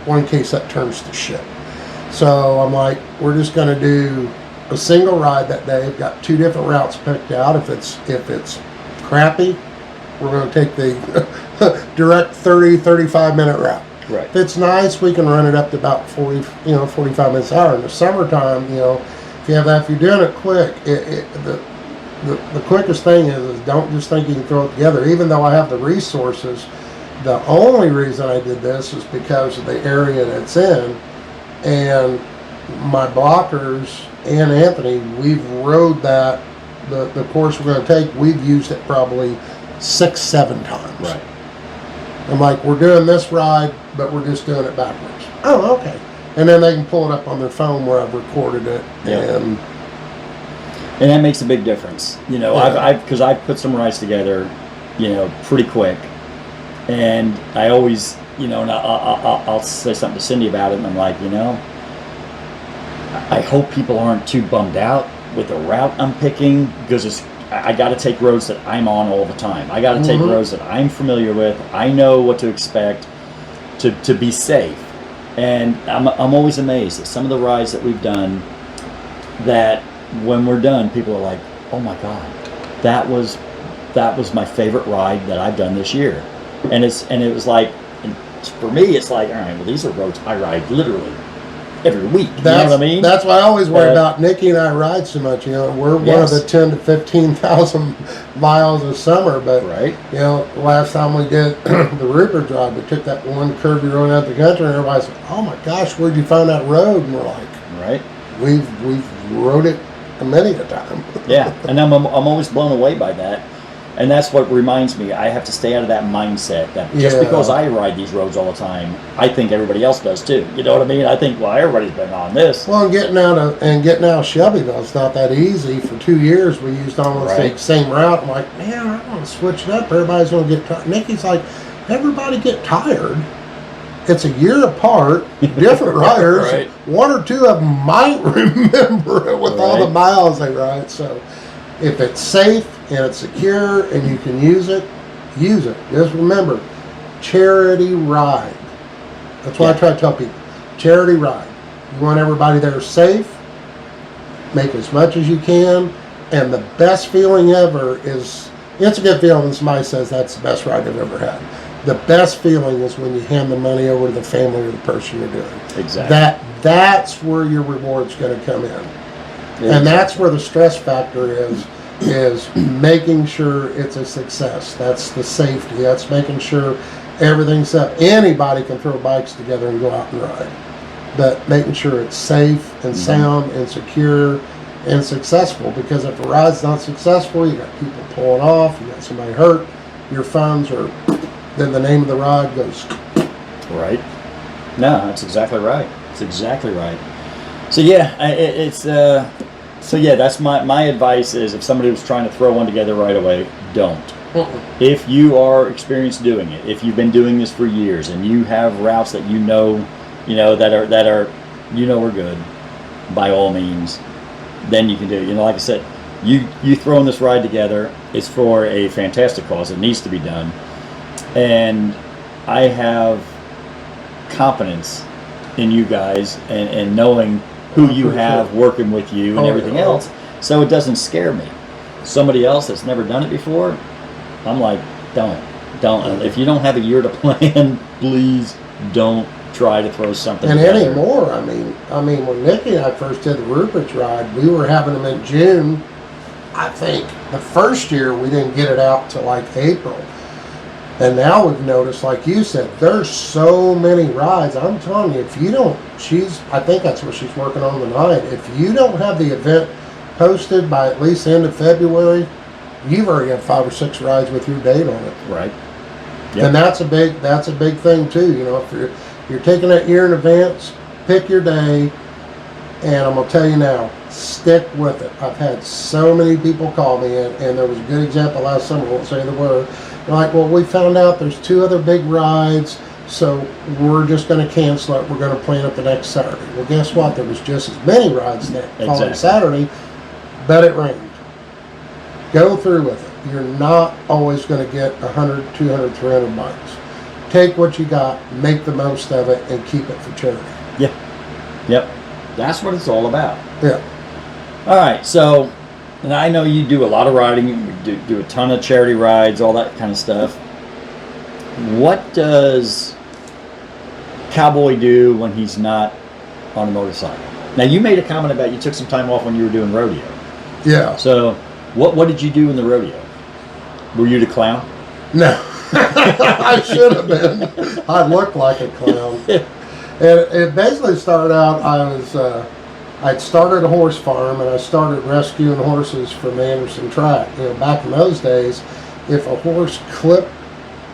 Speaker 3: one in case that turns to shit. So I'm like, we're just going to do a single ride that day. I've got 2 different routes picked out. If it's crappy, we're going to take the direct 30-35 minute route.
Speaker 1: Right.
Speaker 3: If it's nice, we can run it up to about 45 minutes an hour. In the summertime, if you have that, if you're doing it quick, the quickest thing is don't just think you can throw it together. Even though I have the resources, the only reason I did this is because of the area that it's in, and my blockers and Anthony, we've rode that, the course we're going to take, we've used it probably 6-7 times.
Speaker 1: Right.
Speaker 3: I'm like, we're doing this ride, but we're just doing it backwards. Oh, okay. And then they can pull it up on their phone where I've recorded it.
Speaker 1: Yep.
Speaker 3: And
Speaker 1: that makes a big difference. Because I've put some rides together, pretty quick. And I always, and I'll say something to Cindy about it, and I'm like, I hope people aren't too bummed out with the route I'm picking, because I got to take roads that I'm on all the time. I got to take roads that I'm familiar with. I know what to expect to be safe. And I'm always amazed at some of the rides that we've done, that when we're done, people are like, "Oh my God, that was my favorite ride that I've done this year." And it was like, and for me, it's like, all right, well, these are roads I ride literally every week. You know what I mean?
Speaker 3: That's why I always worry about Nikki and I ride so much. We're one of the 10 to 15,000 miles a summer. But
Speaker 1: right.
Speaker 3: Last time we did the Rupert drive, we took that one curvy road out the country, and everybody's like, "Oh my gosh, where'd you find that road?" And we're like,
Speaker 1: right,
Speaker 3: we've rode it many a time.
Speaker 1: Yeah, and I'm always blown away by that. And that's what reminds me, I have to stay out of that mindset that just because I ride these roads all the time, I think everybody else does too. You know what I mean? I think, well, everybody's been on this.
Speaker 3: Well, getting out of Shelbyville, it's not that easy. For 2 years, we used almost the same route. I'm like, man, I want to switch it up. Everybody's going to get tired. Nikki's like, everybody get tired. It's a year apart, different riders.
Speaker 1: Right.
Speaker 3: 1 or 2 of them might remember it with all the miles they ride. So if it's safe and it's secure and you can use it, use it. Just remember, charity ride. That's what I try to tell people. charity ride. You want everybody there safe, make as much as you can, and the best feeling ever is, it's a good feeling when somebody says that's the best ride they've ever had. The best feeling is when you hand the money over to the family or the person you're doing.
Speaker 1: Exactly.
Speaker 3: That's where your reward's going to come in.
Speaker 1: Exactly.
Speaker 3: And that's where the stress factor is making sure it's a success. That's the safety. That's making sure everything's up. Anybody can throw bikes together and go out and ride. But making sure it's safe and sound and secure and successful, because if a ride's not successful, you got people pulling off, you got somebody hurt, your funds are, then the name of the ride goes.
Speaker 1: Right. No, that's exactly right. It's exactly right. So yeah, so yeah, that's my advice is, if somebody was trying to throw one together right away, don't. If you are experienced doing it, if you've been doing this for years and you have routes that you know that are are good, by all means, then you can do it. Like I said, you throwing this ride together is for a fantastic cause. It needs to be done, and I have confidence in you guys and knowing who you have working with you and everything else, so it doesn't scare me. Somebody else that's never done it before, I'm like, don't. If you don't have a year to plan, please don't try to throw something
Speaker 3: and
Speaker 1: together.
Speaker 3: anymore, I mean, when Nikki and I first did the Rupert's ride, we were having them in June. I think the first year we didn't get it out till like April. And now we've noticed, like you said, there's so many rides. I'm telling you, if you don't, I think that's what she's working on tonight. If you don't have the event posted by at least the end of February, you've already got 5 or 6 rides with your date on it.
Speaker 1: Right.
Speaker 3: Yep. And that's a big thing too. If you're taking that year in advance, pick your day, and I'm gonna tell you now, stick with it. I've had so many people call me, and there was a good example last summer. I won't say the word. They're like, well, we found out there's 2 other big rides, so we're just going to cancel it. We're going to plan it the next Saturday. Well, guess what? There was just as many rides that following Saturday, but it rained. Go through with it. You're not always going to get 100, 200, 300 bikes. Take what you got, make the most of it, and keep it for charity.
Speaker 1: Yeah. Yep. That's what it's all about.
Speaker 3: Yeah.
Speaker 1: All right, so, and I know you do a lot of riding, you do a ton of charity rides, all that kind of stuff. What does Cowboy do when he's not on a motorcycle? Now, you made a comment about you took some time off when you were doing rodeo.
Speaker 3: Yeah.
Speaker 1: So, what did you do in the rodeo? Were you the clown?
Speaker 3: No. I should have been. I looked like a clown. And it basically started out, I'd started a horse farm, and I started rescuing horses from the Anderson track. Back in those days, if a horse clipped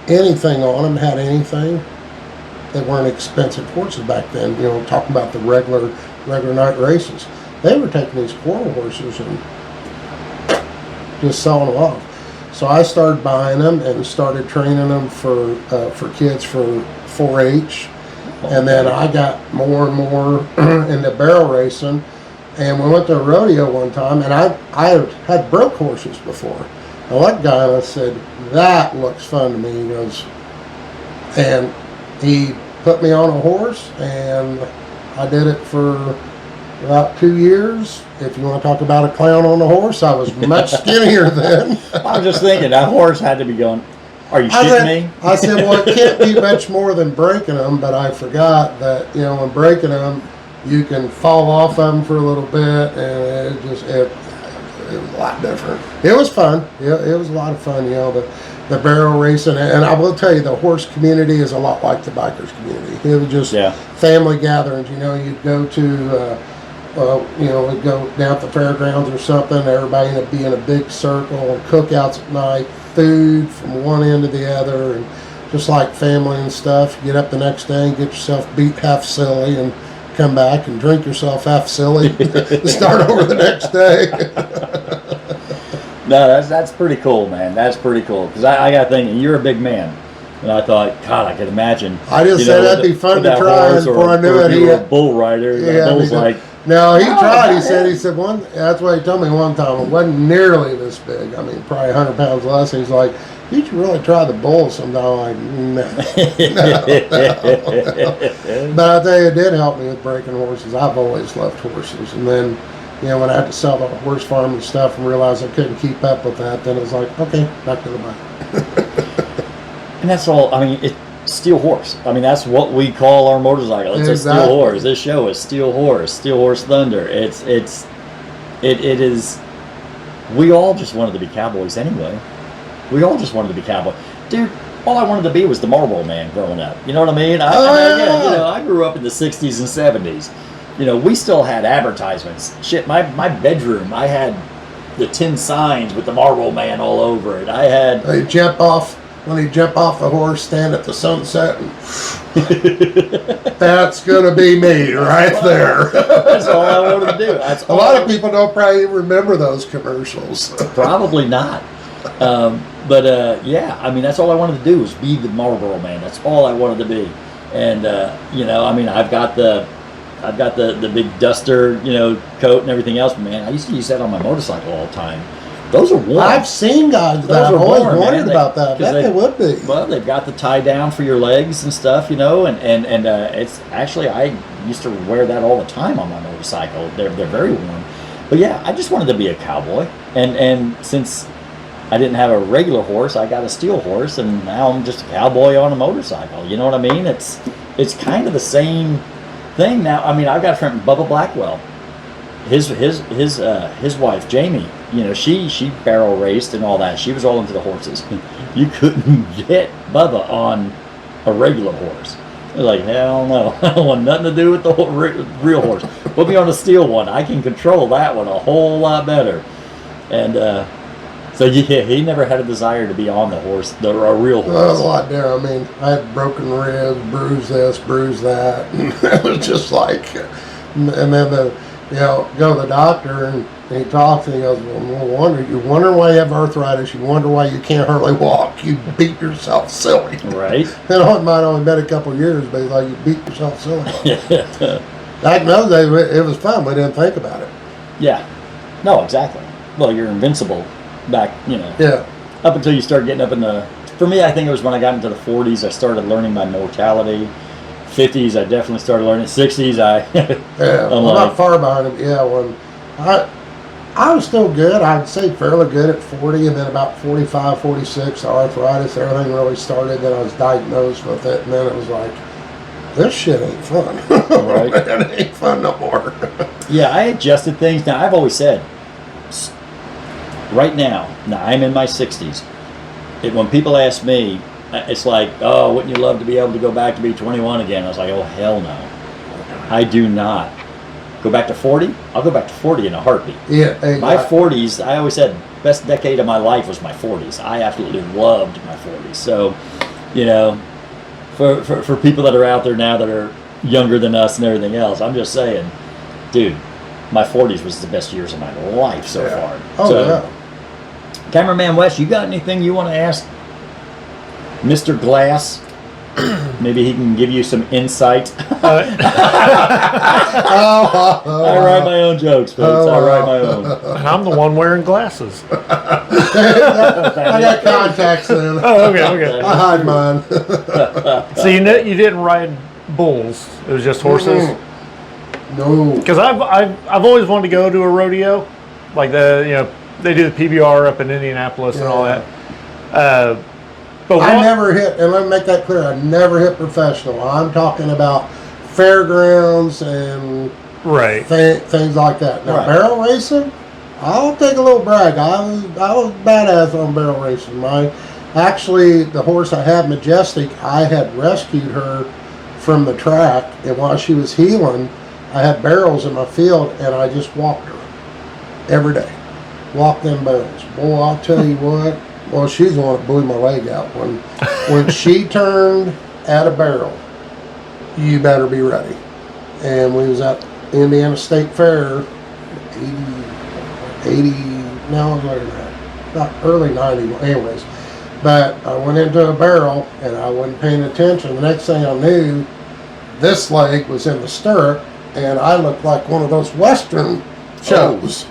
Speaker 3: anything on him, had anything, they weren't expensive horses back then. Talking about the regular night races, they were taking these quarter horses and just selling them off. So I started buying them and started training them for kids for 4-H. And then I got more and more into barrel racing, and we went to a rodeo one time, and I had broke horses before. I looked guy and I said, that looks fun to me. He goes, and he put me on a horse, and I did it for about 2 years. If you want to talk about a clown on a horse, I was much skinnier then.
Speaker 1: I was just thinking, that horse had to be going, are you shitting me?
Speaker 3: I said, well, it can't be much more than breaking them, but I forgot that, when breaking them, you can fall off of them for a little bit, and it was a lot different. It was fun. It was a lot of fun, the barrel racing. And I will tell you, the horse community is a lot like the bikers community. It was just family gatherings. You'd go to, we'd go down at the fairgrounds or something, everybody would be in a big circle, and cookouts at night, food from one end to the other, and just like family and stuff. Get up the next day and get yourself beat half silly, and come back and drink yourself half silly and start over the next day.
Speaker 1: No, that's pretty cool, man. That's pretty cool, because I got thinking, you're a big man, and I thought, God, I could imagine.
Speaker 3: I just said that'd be fun to try, and before I knew it,
Speaker 1: he was a bull rider.
Speaker 3: Yeah,
Speaker 1: bull's like
Speaker 3: No, he
Speaker 1: No,
Speaker 3: tried. He
Speaker 1: not
Speaker 3: said,
Speaker 1: him.
Speaker 3: one. That's what he told me one time. It wasn't nearly this big. I mean, probably 100 pounds less. He's like, you should really try the bull sometime. I'm like, no. But I tell you, it did help me with breaking horses. I've always loved horses. And then, when I had to sell the horse farm and stuff and realized I couldn't keep up with that, then it was like, okay, back to the bike.
Speaker 1: And that's all. I mean, it's steel horse. I mean, that's what we call our motorcycle. It's a
Speaker 3: Exactly.
Speaker 1: steel horse. This show is Steel Horse Thunder. It is. We all just wanted to be cowboys anyway. We all just wanted to be cowboy. Dude, all I wanted to be was the Marlboro Man growing up. You know what I mean? I grew up in the 60s and 70s. We still had advertisements. Shit, my bedroom, I had the tin signs with the Marlboro Man all over it. I had...
Speaker 3: When he jump off the horse, stand at the sunset, and that's going to be me right there.
Speaker 1: That's all I wanted to do.
Speaker 3: A lot of people don't probably remember those commercials.
Speaker 1: Probably not. Yeah, I mean, that's all I wanted to do was be the Marlboro Man. That's all I wanted to be. And, I mean, I've got the big duster, coat and everything else. But man, I used to use that on my motorcycle all the time. Those are warm.
Speaker 3: I've seen guys that I've always wondered about that. I bet they would be.
Speaker 1: Well, they've got the tie down for your legs and stuff, and it's actually, I used to wear that all the time on my motorcycle. They're very warm. But yeah, I just wanted to be a cowboy. And since I didn't have a regular horse, I got a steel horse, and now I'm just a cowboy on a motorcycle. You know what I mean? It's kind of the same thing now. I mean, I've got a friend, Bubba Blackwell. His wife Jamie, she barrel raced and all that. She was all into the horses. You couldn't get Bubba on a regular horse. It was like, hell no, I don't want nothing to do with the real horse. Put me on a steel one. I can control that one a whole lot better. And so yeah, he never had a desire to be on the horse, a real horse.
Speaker 3: Well, that was a lot there. I mean, I had broken ribs, bruised this, bruised that. And it was just like, and then go to the doctor and he talks and he goes, well, no wonder. You wonder why you have arthritis. You wonder why you can't hardly walk. You beat yourself silly.
Speaker 1: Right.
Speaker 3: It might only been a couple of years, but he's like, you beat yourself silly. Back in those days, it was fun. We didn't think about it.
Speaker 1: Yeah. No, exactly. Well, you're invincible back,
Speaker 3: Yeah.
Speaker 1: up until you start getting up in the... For me, I think it was when I got into the 40s, I started learning my mortality. 50s, I definitely started learning. 60s,
Speaker 3: Yeah, well, not far behind him. Yeah, when I was still good. I'd say fairly good at 40, and then about 45, 46, the arthritis, everything really started. Then I was diagnosed with it, and then it was like, this shit ain't fun.
Speaker 1: Right.
Speaker 3: It ain't fun no more.
Speaker 1: Yeah, I adjusted things. Now, I've always said, right now I'm in my 60s. When people ask me, it's like, oh, wouldn't you love to be able to go back to be 21 again? I was like, oh, hell no. I do not. Go back to 40? I'll go back to 40 in a heartbeat.
Speaker 3: Yeah, exactly.
Speaker 1: My 40s, I always said, best decade of my life was my 40s. I absolutely loved my 40s. So, for people that are out there now that are younger than us and everything else, I'm just saying, dude, my 40s was the best years of my life so far.
Speaker 3: Oh, yeah.
Speaker 1: Cameraman Wes, you got anything you want to ask Mr. Glass? Maybe he can give you some insight. I write my own jokes, folks. I write my own.
Speaker 2: And I'm the one wearing glasses.
Speaker 3: I got contacts in.
Speaker 2: Oh, okay.
Speaker 3: I hide mine.
Speaker 2: So you didn't ride bulls. It was just horses.
Speaker 3: No.
Speaker 2: Because I've always wanted to go to a rodeo, like they do the PBR up in Indianapolis and all that. But
Speaker 3: I never hit, and let me make that clear, I never hit professional. I'm talking about fairgrounds and things like that. Now, barrel racing, I'll take a little brag. I was badass on barrel racing. Actually, the horse I had, Majestic, I had rescued her from the track, and while she was healing, I had barrels in my field, and I just walked her every day. Walk them barrels. Boy, I'll tell you what. Well, she's the one that blew my leg out. When she turned at a barrel, you better be ready. And we was at Indiana State Fair, 80, no, not early 90s, anyways. But I went into a barrel, and I wasn't paying attention. The next thing I knew, this leg was in the stirrup, and I looked like one of those Western shows.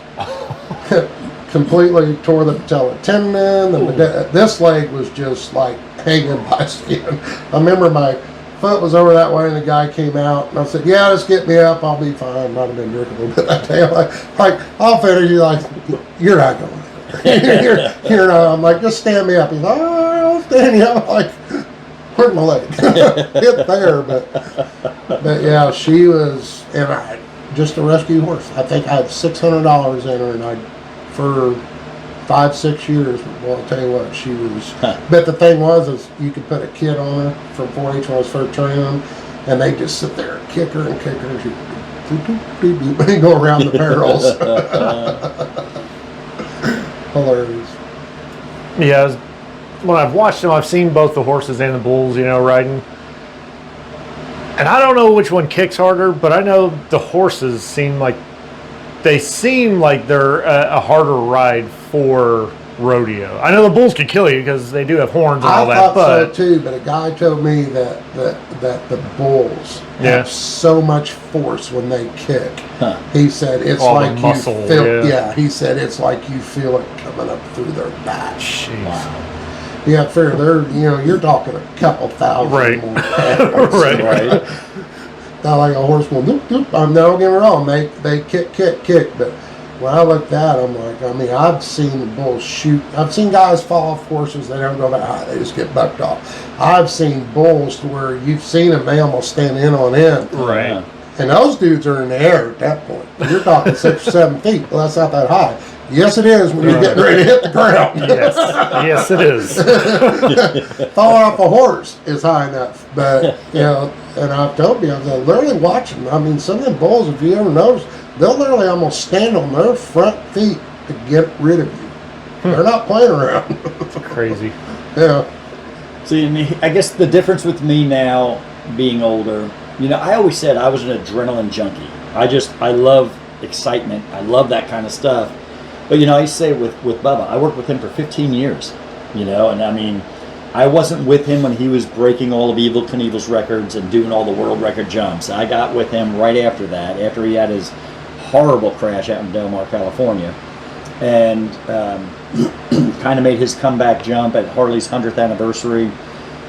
Speaker 3: Completely tore the patella tendon. This leg was just like hanging by skin. I remember my foot was over that way, and the guy came out, and I said, "Yeah, just get me up. I'll be fine." Might have been drinking a little bit that day. Like I'll finish. He's like, "You're not going." you're not. I'm like, "Just stand me up." He's like, "Oh, I'll stand you up." I'm like, where's my leg? Hit there, but yeah, she was, and I just a rescue horse. I think I had $600 in her, and for 5-6 years. Well, I'll tell you what, she was. But the thing was, is you could put a kid on her from 4-H when I was first training them, and they just sit there and kick her and kick her, and she doop, doop, doop, doop, and go around the barrels. Hilarious.
Speaker 2: Yeah, when I've watched them, I've seen both the horses and the bulls, riding. And I don't know which one kicks harder, but I know the horses seem like they're a harder ride for rodeo. I know the bulls could kill you because they do have horns and all that.
Speaker 3: I thought so too, but a guy told me that the bulls have so much force when they kick. Huh. He said it's all like muscle, you feel. Yeah, he said it's like you feel it coming up through their back.
Speaker 2: Jeez.
Speaker 3: Wow. Yeah, fair. They're you're talking a couple thousand
Speaker 2: right.
Speaker 3: more pounds,
Speaker 2: right.
Speaker 3: Not like a horse will doop doop. Don't get me wrong, they kick, but when I looked at them, I've seen the bulls shoot. I've seen guys fall off horses. They don't go that high. They just get bucked off. I've seen bulls to where you've seen them, they almost stand end on end.
Speaker 2: Right.
Speaker 3: And those dudes are in the air at that point. You're talking 6 or 7 feet. Well, that's not that high. Yes, it is when you're getting ready to hit the ground.
Speaker 2: Yes, it is.
Speaker 3: Falling off a horse is high enough. But, and I've told you, I was literally watching. Some of them bulls, if you ever notice, they'll literally almost stand on their front feet to get rid of you. They're not playing around.
Speaker 2: Crazy.
Speaker 3: Yeah.
Speaker 1: See, I guess the difference with me now, being older, I always said I was an adrenaline junkie. I love excitement. I love that kind of stuff. But, I used to say with Bubba, I worked with him for 15 years, and I wasn't with him when he was breaking all of Evel Knievel's records and doing all the world record jumps. I got with him right after that, after he had his horrible crash out in Del Mar, California, and kind of made his comeback jump at Harley's 100th anniversary.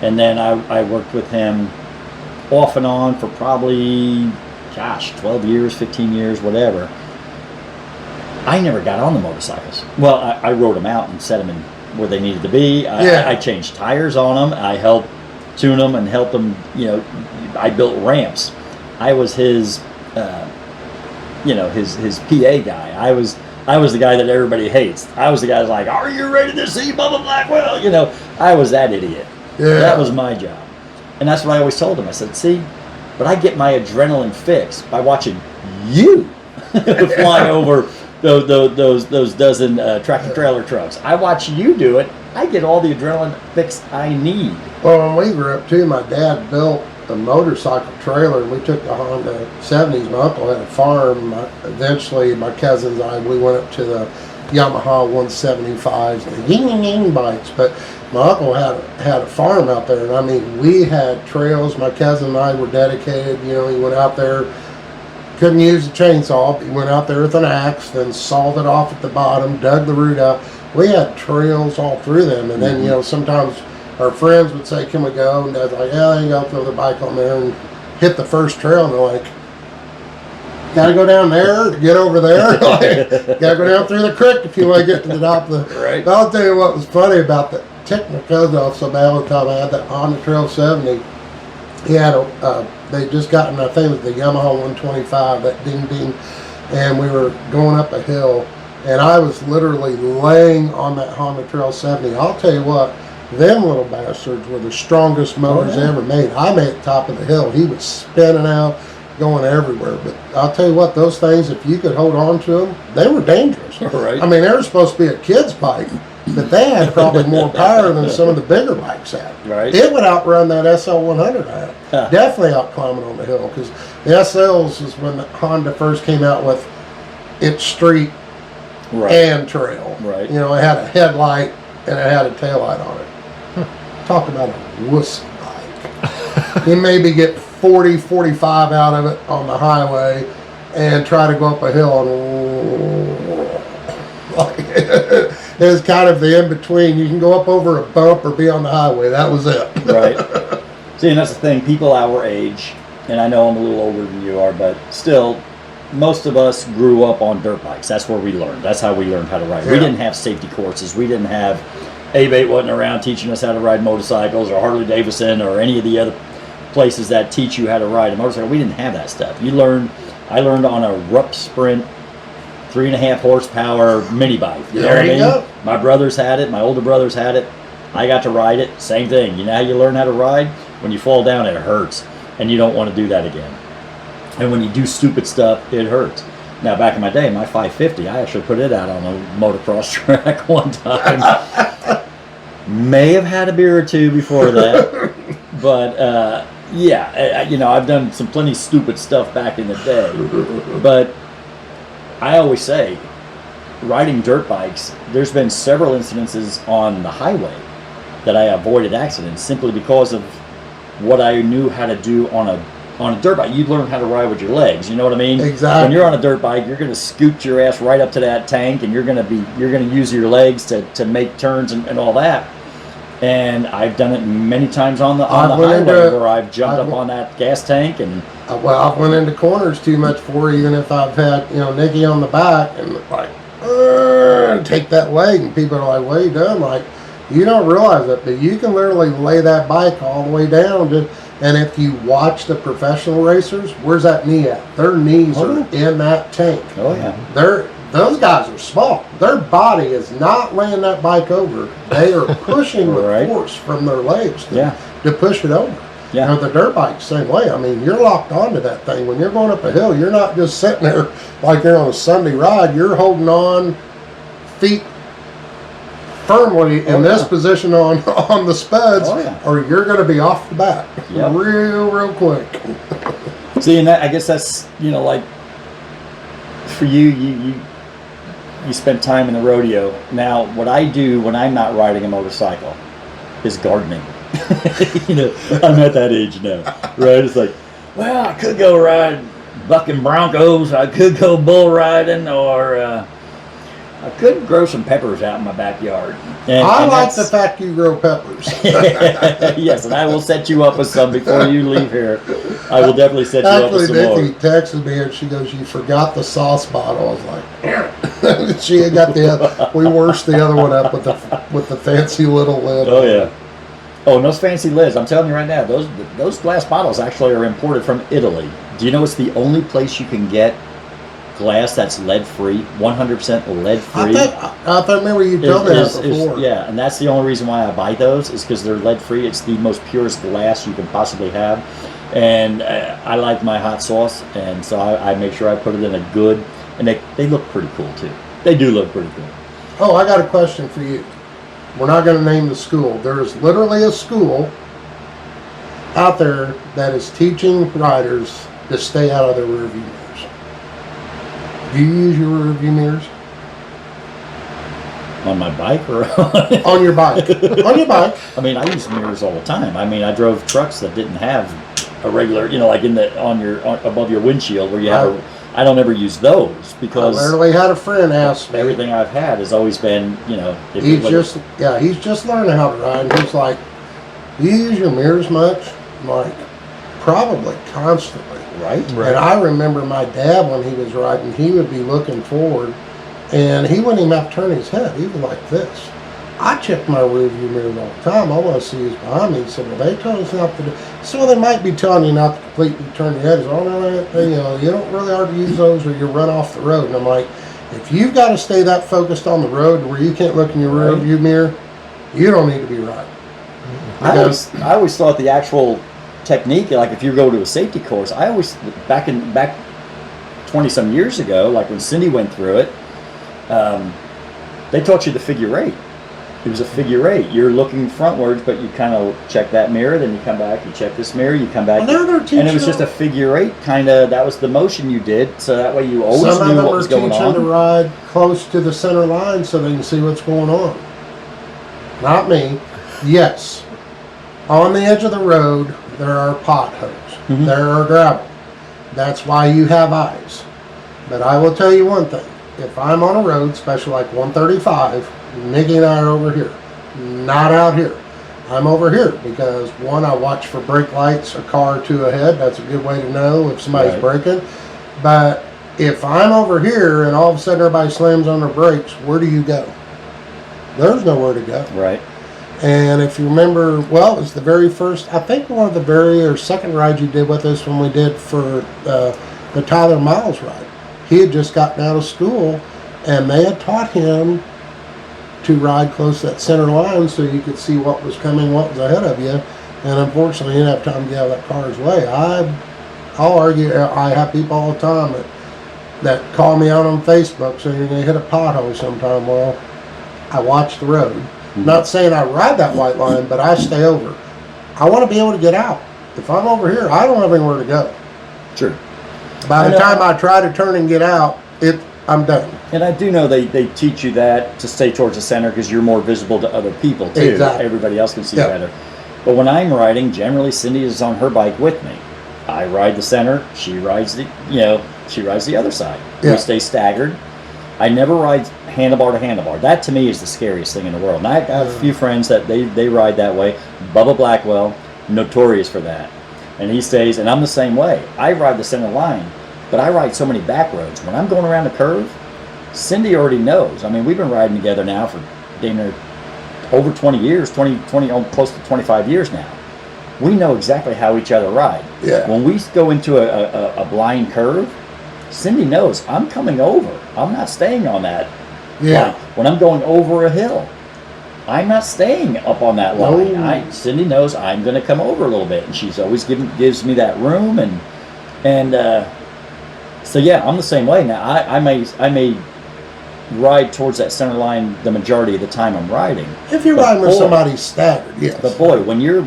Speaker 1: And then I worked with him off and on for probably, 12 years, 15 years, whatever. I never got on the motorcycles. Well, I rode them out and set them in where they needed to be. I changed tires on them. I helped tune them and helped them. I built ramps. I was his, his PA guy. I was the guy that everybody hates. I was the guy that's like, "Are you ready to see Bubba Blackwell?" I was that idiot. Yeah. That was my job, and that's what I always told him. I said, "See, but I get my adrenaline fix by watching you fly over." Those dozen tractor trailer trucks. I watch you do it. I get all the adrenaline fix I need.
Speaker 3: Well, when we grew up too, my dad built a motorcycle trailer, and we took the Honda 70s. My uncle had a farm. Eventually, my cousins and we went up to the Yamaha 175s, the ying bikes. But my uncle had a farm out there, and we had trails. My cousin and I were dedicated. He went out there. Couldn't use a chainsaw, but he went out there with an axe, then sawed it off at the bottom, dug the root out. We had trails all through them, and then, sometimes our friends would say, "Can we go?" And Dad's like, "Yeah, you go throw the bike on there and hit the first trail." And they're like, "Gotta go down there to get over there." Gotta go down through the creek if you want to get to the top of the...
Speaker 1: Right.
Speaker 3: I'll tell you what was funny about that. Ticked my cousin off so bad all the time. I had that Honda Trail 70. He had they just gotten, I think it was the Yamaha 125, that ding ding, and we were going up a hill, and I was literally laying on that Honda Trail 70. I'll tell you what, them little bastards were the strongest motors ever made. I made the top of the hill. He was spinning out, going everywhere. But I'll tell you what, those things, if you could hold on to them, they were dangerous.
Speaker 1: Right.
Speaker 3: They were supposed to be a kid's bike, but they had probably more power than some of the bigger bikes had.
Speaker 1: Right.
Speaker 3: It would outrun that SL100 I had. Definitely out climbing on the hill, because the SLs is when the Honda first came out with its street and trail.
Speaker 1: Right.
Speaker 3: It had a headlight and it had a taillight on it. Talk about a wuss bike. You maybe get 40, 45 out of it on the highway and try to go up a hill and like, it was kind of the in-between. You can go up over a bump or be on the highway. That was it.
Speaker 1: Right. See, and that's the thing. People our age, and I know I'm a little older than you are, but still, most of us grew up on dirt bikes. That's where we learned. That's how we learned how to ride.
Speaker 3: Yeah.
Speaker 1: We didn't have safety courses. We didn't have A-Bait wasn't around teaching us how to ride motorcycles or Harley Davidson or any of the other places that teach you how to ride a motorcycle. We didn't have that stuff. I learned on a Rupp Sprint 3.5 horsepower mini bike. You know what I mean?
Speaker 3: Go.
Speaker 1: My brothers had it. My older brothers had it. I got to ride it. Same thing. You know how you learn how to ride? When you fall down, it hurts, and you don't want to do that again. And when you do stupid stuff, it hurts. Now, back in my day, my 550, I actually put it out on a motocross track one time. May have had a beer or two before that, but yeah, you know, I've done some plenty stupid stuff back in the day. But I always say, riding dirt bikes, there's been several incidences on the highway that I avoided accidents simply because of what I knew how to do on a dirt bike. You learn how to ride with your legs. You know what I mean?
Speaker 3: Exactly.
Speaker 1: When you're on a dirt bike, you're going to scoot your ass right up to that tank, and you're going to use your legs to make turns and all that. And I've done it many times on the highway where I've jumped up on that gas tank and.
Speaker 3: Well, I've went into corners too much for, even if I've had, you know, Nikki on the back and like, take that leg, and people are like, what are you doing? Like, you don't realize it, but you can literally lay that bike all the way down. And if you watch the professional racers, where's that knee at? Their knees are in that tank.
Speaker 1: Oh yeah.
Speaker 3: Those guys are small. Their body is not laying that bike over. They are pushing with force from their legs to push it over.
Speaker 1: Yeah.
Speaker 3: You know, the dirt bike's the same way. I mean, you're locked onto that thing. When you're going up a hill, you're not just sitting there like you're on a Sunday ride. You're holding on, feet firmly in this position on the spuds, or you're going to be off the back real quick.
Speaker 1: See, and that, I guess that's, you know, like for you spent time in the rodeo. Now, what I do when I'm not riding a motorcycle is gardening. You know, I'm at that age now, right? It's like, well, I could go ride bucking broncos, I could go bull riding, or I could grow some peppers out in my backyard. And
Speaker 3: I like the fact you grow peppers.
Speaker 1: Yes, and I will set you up with some before you leave here. I will definitely set you up with some more.
Speaker 3: Nikki texted me and she goes, "You forgot the sauce bottle." I was like, she had got we washed the other one up with the fancy little lid.
Speaker 1: Oh yeah. Oh, and those fancy lids, I'm telling you right now, those glass bottles actually are imported from Italy. Do you know it's the only place you can get glass that's lead-free, 100% lead-free?
Speaker 3: I remember you told me that before.
Speaker 1: Yeah, and that's the only reason why I buy those is because they're lead-free. It's the most purest glass you can possibly have. And I like my hot sauce, and so I make sure I put it in a good, and they look pretty cool too. They do look pretty cool.
Speaker 3: Oh, I got a question for you. We're not going to name the school. There is literally a school out there that is teaching riders to stay out of their rearview mirrors. Do you use your rearview mirrors?
Speaker 1: On my bike or
Speaker 3: on your bike? On your bike.
Speaker 1: I mean, I use mirrors all the time. I mean, I drove trucks that didn't have a regular, you know, like above your windshield where you have I don't ever use those because
Speaker 3: I literally had a friend ask me.
Speaker 1: Everything I've had has always been, you know.
Speaker 3: He's just learning how to ride, and he's like, "You use your mirrors much?" I'm like, "Probably constantly."
Speaker 1: Right.
Speaker 3: And I remember my dad when he was riding, he would be looking forward, and he wouldn't even have to turn his head. He was like this. I check my rearview mirrors all the time. I want to see who's behind me. He said, "Well, they told us not to do." So they might be telling you not to completely turn your head. Oh no, you know, you don't really have to use those, or you run off the road. And I'm like, if you've got to stay that focused on the road where you can't look in your rearview mirror, you don't need to be riding.
Speaker 1: I always thought the actual technique, like if you go to a safety course, I always back 20-some years ago, like when Cindy went through it, they taught you the figure eight. It was a figure eight. You're looking frontwards, but you kind of check that mirror, then you come back, you check this mirror, you come back. And it was just a figure eight, kind of, that was the motion you did, so that way you always knew what was going on.
Speaker 3: Some of them are teaching to ride close to the center line so they can see what's going on. Not me. Yes. On the edge of the road, there are potholes. there are gravel. That's why you have eyes. But I will tell you one thing. If I'm on a road, especially like 135, Nikki and I are over here, not out here. I'm over here because, one, I watch for brake lights, a car or two ahead. That's a good way to know if somebody's braking. But if I'm over here and all of a sudden everybody slams on their brakes, where do you go? There's nowhere to go.
Speaker 1: Right.
Speaker 3: And if you remember, well, it was the very first, I think one of the very or second rides you did with us when we did for the Tyler Miles ride. He had just gotten out of school and they had taught him to ride close to that center line so you could see what was coming, what was ahead of you. And unfortunately, you didn't have time to get out of that car's way. I'll argue, I have people all the time that call me out on Facebook saying you're going to hit a pothole sometime. Well, I watch the road. Mm-hmm. Not saying I ride that white line, but I stay over. I want to be able to get out. If I'm over here, I don't have anywhere to go.
Speaker 1: True.
Speaker 3: By the time I try to turn and get out, I'm done.
Speaker 1: And I do know they teach you that to stay towards the center because you're more visible to other people too.
Speaker 3: Exactly.
Speaker 1: Everybody else can see better. But when I'm riding, generally Cindy is on her bike with me. I ride the center. She rides the other side.
Speaker 3: Yeah.
Speaker 1: We stay staggered. I never ride handlebar to handlebar. That to me is the scariest thing in the world. And I have a few friends that they ride that way. Bubba Blackwell, notorious for that. And he stays, and I'm the same way. I ride the center line, but I ride so many back roads. When I'm going around a curve, Cindy already knows. I mean, we've been riding together now for damn near over 20 years, 20 close to 25 years now. We know exactly how each other ride.
Speaker 3: Yeah.
Speaker 1: When we go into a blind curve, Cindy knows I'm coming over. I'm not staying on that line. When I'm going over a hill, I'm not staying up on that line.
Speaker 3: No.
Speaker 1: Cindy knows I'm going to come over a little bit, and she's always gives me that room, and so yeah, I'm the same way now. I may ride towards that center line the majority of the time I'm riding.
Speaker 3: If you're riding with somebody staggered, yes.
Speaker 1: But boy, when you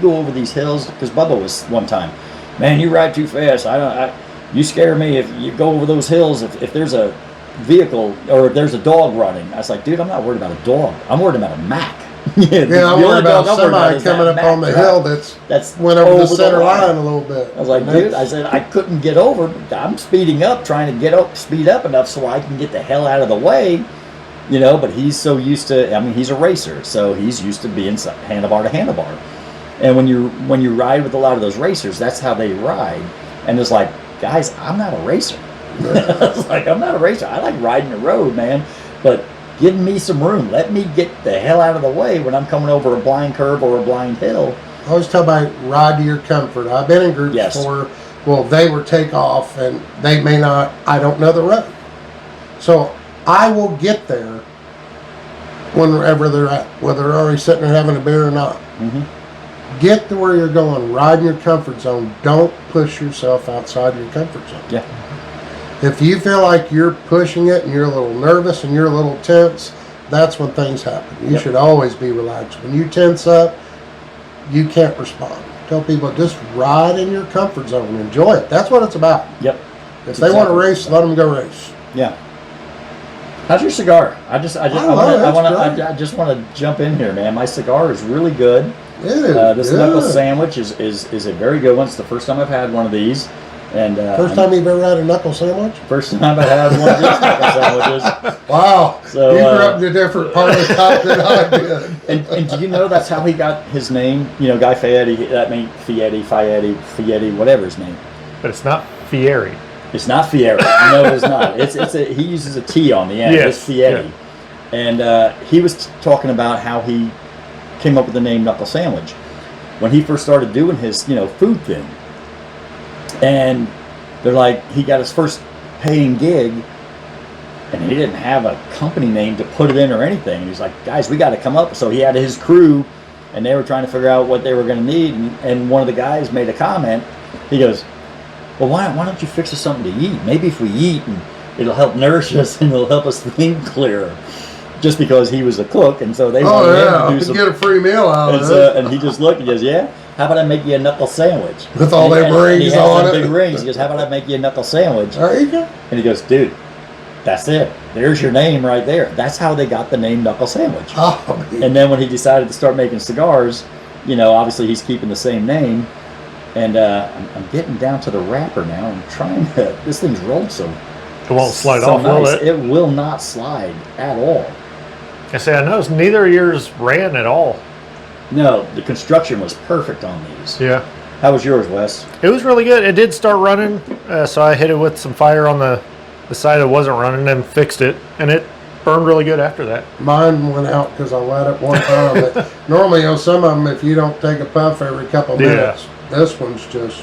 Speaker 1: go over these hills, because Bubba was one time, man, you ride too fast. You scare me if you go over those hills. If there's a vehicle or if there's a dog running, I was like, dude, I'm not worried about a dog. I'm worried about a Mack.
Speaker 3: I'm worried about somebody coming up on the hill that's went over the center line a little bit.
Speaker 1: I was like, dude, I said I couldn't get over. I'm speeding up, trying to speed up enough so I can get the hell out of the way, But he's so used to. I mean, he's a racer, so he's used to being handlebar to handlebar. And when you ride with a lot of those racers, that's how they ride. And it's like, guys, I'm not a racer. I was like, I'm not a racer. I like riding the road, man, but give me some room. Let me get the hell out of the way when I'm coming over a blind curve or a blind hill.
Speaker 3: I always tell my ride to your comfort. I've been in groups before. Well, they were take off and they may not. I don't know the road, so I will get there whenever they're at, whether they're already sitting there having a beer or not. Mm-hmm. Get to where you're going. Ride in your comfort zone. Don't push yourself outside your comfort zone.
Speaker 1: Yeah.
Speaker 3: If you feel like you're pushing it and you're a little nervous and you're a little tense, that's when things happen. You should always be relaxed. When you tense up, you can't respond. Tell people, just ride in your comfort zone. Enjoy it. That's what it's about.
Speaker 1: Yep.
Speaker 3: If they want to race, let them go race.
Speaker 1: Yeah. How's your cigar? I just want to jump in here, man. My cigar is really good.
Speaker 3: It is
Speaker 1: this
Speaker 3: good.
Speaker 1: knuckle sandwich is a very good one. It's the first time I've had one of these. And
Speaker 3: first time you've ever had a knuckle sandwich?
Speaker 1: First time I had one of these knuckle sandwiches.
Speaker 3: Wow.
Speaker 1: So,
Speaker 3: you grew up in a different part of the top than I did.
Speaker 1: And do you know that's how he got his name? Guy Fieri, that means Fieri, whatever his name.
Speaker 2: But it's not Fieri.
Speaker 1: It's not Fieri. No, it's not. He uses a T on the end.
Speaker 2: Yes.
Speaker 1: It's Fieri. Yeah. And he was talking about how he came up with the name Knuckle Sandwich when he first started doing his, food thing. And they're like, he got his first paying gig, and he didn't have a company name to put it in or anything. And he's like, guys, we got to come up. So he had his crew, and they were trying to figure out what they were going to need. And one of the guys made a comment. He goes, well, why don't you fix us something to eat? Maybe if we eat, and it'll help nourish us and it'll help us think clearer. Just because he was a cook, and so they wanted him to do
Speaker 3: get a free meal out of
Speaker 1: it. And he just looked and goes, yeah, how about I make you a knuckle sandwich?
Speaker 3: With all them rings on it.
Speaker 1: Big rings. He goes, how about I make you a knuckle sandwich?
Speaker 3: There you go.
Speaker 1: And he goes, dude, that's it. There's your name right there. That's how they got the name Knuckle Sandwich.
Speaker 3: Oh,
Speaker 1: and then when he decided to start making cigars, obviously he's keeping the same name. And I'm getting down to the wrapper now. I'm trying to. This thing's rolled so.
Speaker 2: It won't slide
Speaker 1: so
Speaker 2: off,
Speaker 1: nice.
Speaker 2: will it?
Speaker 1: It will not slide at all.
Speaker 2: I say, I noticed neither of yours ran at all.
Speaker 1: No, the construction was perfect on these.
Speaker 2: Yeah.
Speaker 1: How was yours, Wes?
Speaker 2: It was really good. It did start running, so I hit it with some fire on the side that wasn't running and fixed it, and it burned really good after that.
Speaker 3: Mine went out because I let it one time. But normally, some of them, if you don't take a puff every couple minutes, this one's just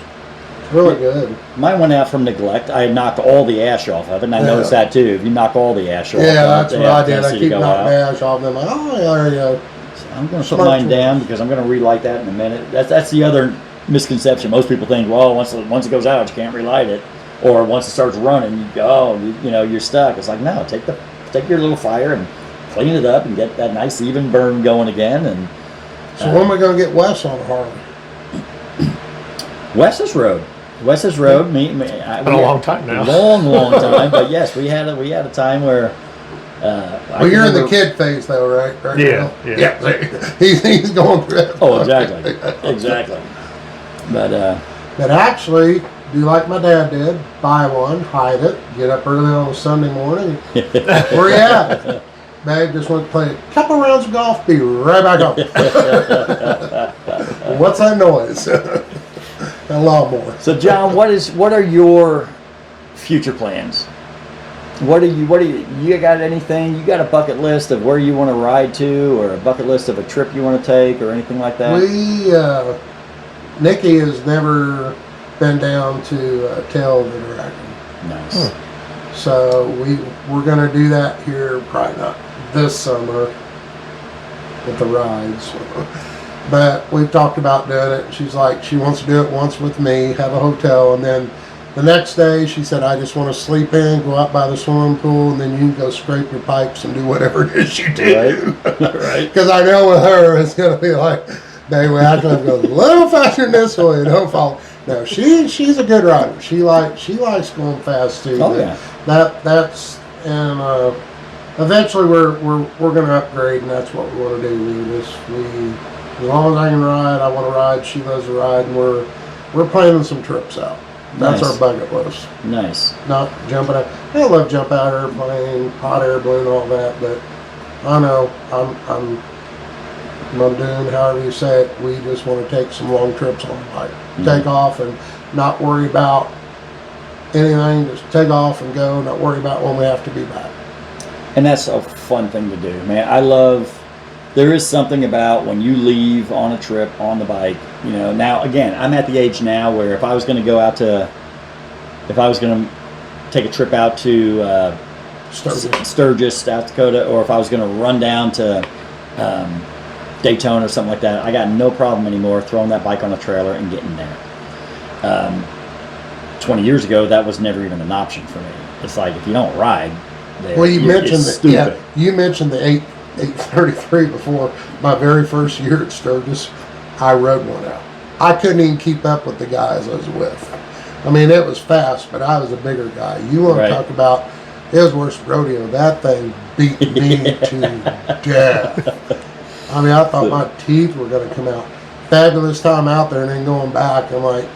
Speaker 3: really good.
Speaker 1: Mine went out from neglect. I had knocked all the ash off of it, and I noticed that too. If you knock all the ash off,
Speaker 3: yeah, that's what I did. I
Speaker 1: to
Speaker 3: keep
Speaker 1: go
Speaker 3: knocking
Speaker 1: out.
Speaker 3: ash off them. Like, oh, yeah, there you go.
Speaker 1: I'm going to put mine down because I'm going to relight that in a minute. That's the other misconception. Most people think, well, once it goes out, you can't relight it, or once it starts running, you go, oh, you're stuck. It's like, no, take your little fire and clean it up and get that nice even burn going again. And
Speaker 3: so when am I going to get Wes on a Harley?
Speaker 1: Wes's Road. Been
Speaker 2: a long time now.
Speaker 1: Long time. But yes, we had a time where.
Speaker 3: Well, you're in the kid phase though, right?
Speaker 2: Yeah.
Speaker 3: He's going through that.
Speaker 1: Oh, exactly. But
Speaker 3: actually, do like my dad did, buy one, hide it, get up early on a Sunday morning. Where you at? Babe, just went to play a couple rounds of golf, be right back home. What's that noise? A lawnmower.
Speaker 1: So, John, what are your future plans? What do you got anything? You got a bucket list of where you want to ride to, or a bucket list of a trip you want to take, or anything like that?
Speaker 3: Nikki has never been down to Tail of the Dragon.
Speaker 1: Nice.
Speaker 3: So we're going to do that here, probably not this summer with the rides. But we've talked about doing it. She's like, she wants to do it once with me, have a hotel, and then the next day she said, I just want to sleep in, go out by the swimming pool, and then you can go scrape your pipes and do whatever it is you do.
Speaker 1: Right.
Speaker 3: Because I know with her, it's going to be like, they will actually go a little faster than this way, don't fall. No, she's a good rider. She likes going fast too.
Speaker 1: Oh yeah.
Speaker 3: That's and eventually we're going to upgrade, and that's what we want to do. As long as I can ride, I want to ride. She loves to ride, and we're planning some trips out. That's
Speaker 1: Nice.
Speaker 3: our bucket list.
Speaker 1: Nice.
Speaker 3: Not jumping out. I love jump out airplane, hot air balloon, all that, but I know I'm doing however you say it. We just want to take some long trips on the bike. Take off and not worry about anything. Just take off and go. Not worry about when we have to be back.
Speaker 1: And that's a fun thing to do, man. There is something about when you leave on a trip on the bike, now again, I'm at the age now where if I was going to take a trip out to Sturgis, South Dakota, or if I was going to run down to Daytona or something like that, I got no problem anymore throwing that bike on a trailer and getting there. 20 years ago, that was never even an option for me. It's like, if you don't ride there,
Speaker 3: Well, you mentioned
Speaker 1: stupid.
Speaker 3: you mentioned the 833 before. My very first year at Sturgis, I rode one out. I couldn't even keep up with the guys I was with. I mean, it was fast, but I was a bigger guy. You want to talk about, it was worse than rodeo. That thing beat me to death. I mean, I thought my teeth were going to come out. Fabulous time out there, and then going back, I'm like,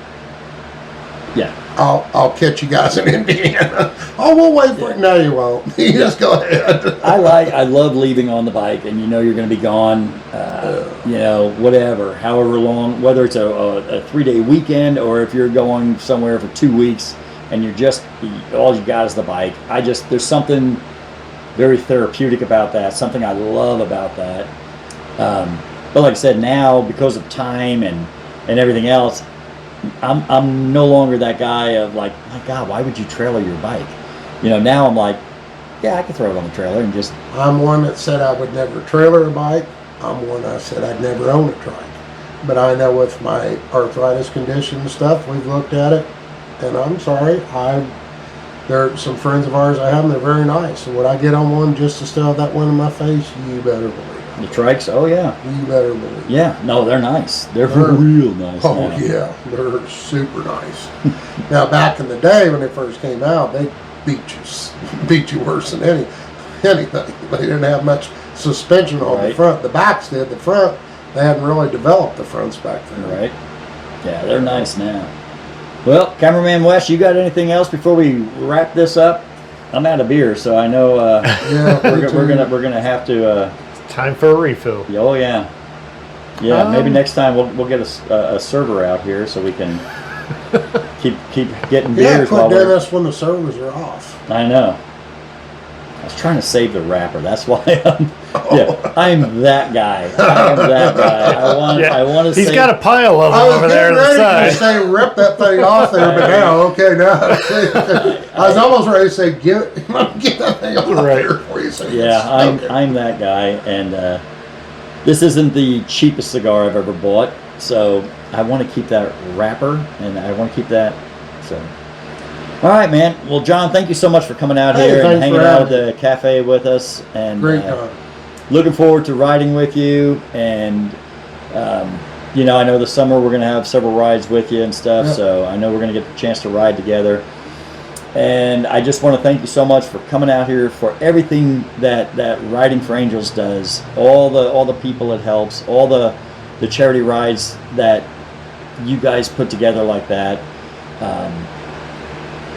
Speaker 1: yeah,
Speaker 3: I'll catch you guys in Indiana. Oh, we'll wait for it. No, you won't. You just go ahead.
Speaker 1: I love leaving on the bike, and you're going to be gone, whatever, however long, whether it's a 3-day weekend or if you're going somewhere for 2 weeks and all you got is the bike. There's something very therapeutic about that, something I love about that. But like I said, now because of time and everything else, I'm no longer that guy of like, my God, why would you trailer your bike? Now I'm like, yeah, I can throw it on the trailer and just.
Speaker 3: I'm one that said I would never trailer a bike. I'm one that said I'd never own a trike. But I know with my arthritis condition and stuff, we've looked at it, and I'm sorry, there are some friends of ours I have, and they're very nice. And would I get on one just to still have that wind in my face? You better believe it.
Speaker 1: The trikes, oh yeah.
Speaker 3: You better believe it.
Speaker 1: Yeah, no, they're nice. They're real nice.
Speaker 3: Oh
Speaker 1: now.
Speaker 3: yeah, they're super nice. Now back in the day when they first came out, they beat you worse than anything. They didn't have much suspension on the front. The backs did. The front, they hadn't really developed the fronts back then.
Speaker 1: Right. Yeah, they're nice now. Well, Cameraman Wes, you got anything else before we wrap this up? I'm out of beer, so I know we're gonna have to.
Speaker 2: Time for a refill.
Speaker 1: Oh yeah, maybe next time we'll get a server out here so we can keep getting beers
Speaker 3: quit
Speaker 1: while
Speaker 3: doing
Speaker 1: we're.
Speaker 3: this when the servers are off.
Speaker 1: I know. I was trying to save the wrapper. That's why I'm that guy. I am that guy. I want to.
Speaker 2: He's got a pile of them over there to the side.
Speaker 3: To say rip that thing off there, but now I was almost ready to say get that thing off there before you say
Speaker 1: I'm that guy, and this isn't the cheapest cigar I've ever bought, so I want to keep that wrapper, and I want to keep that. So, all right, man. Well, John, thank you so much for coming out here and hanging out at the cafe with us, and
Speaker 3: great time.
Speaker 1: Looking forward to riding with you, and I know the summer we're going to have several rides with you and stuff, so I know we're going to get the chance to ride together. And I just want to thank you so much for coming out here, for everything that Riding for Angels does, all the people it helps, all the charity rides that you guys put together like that.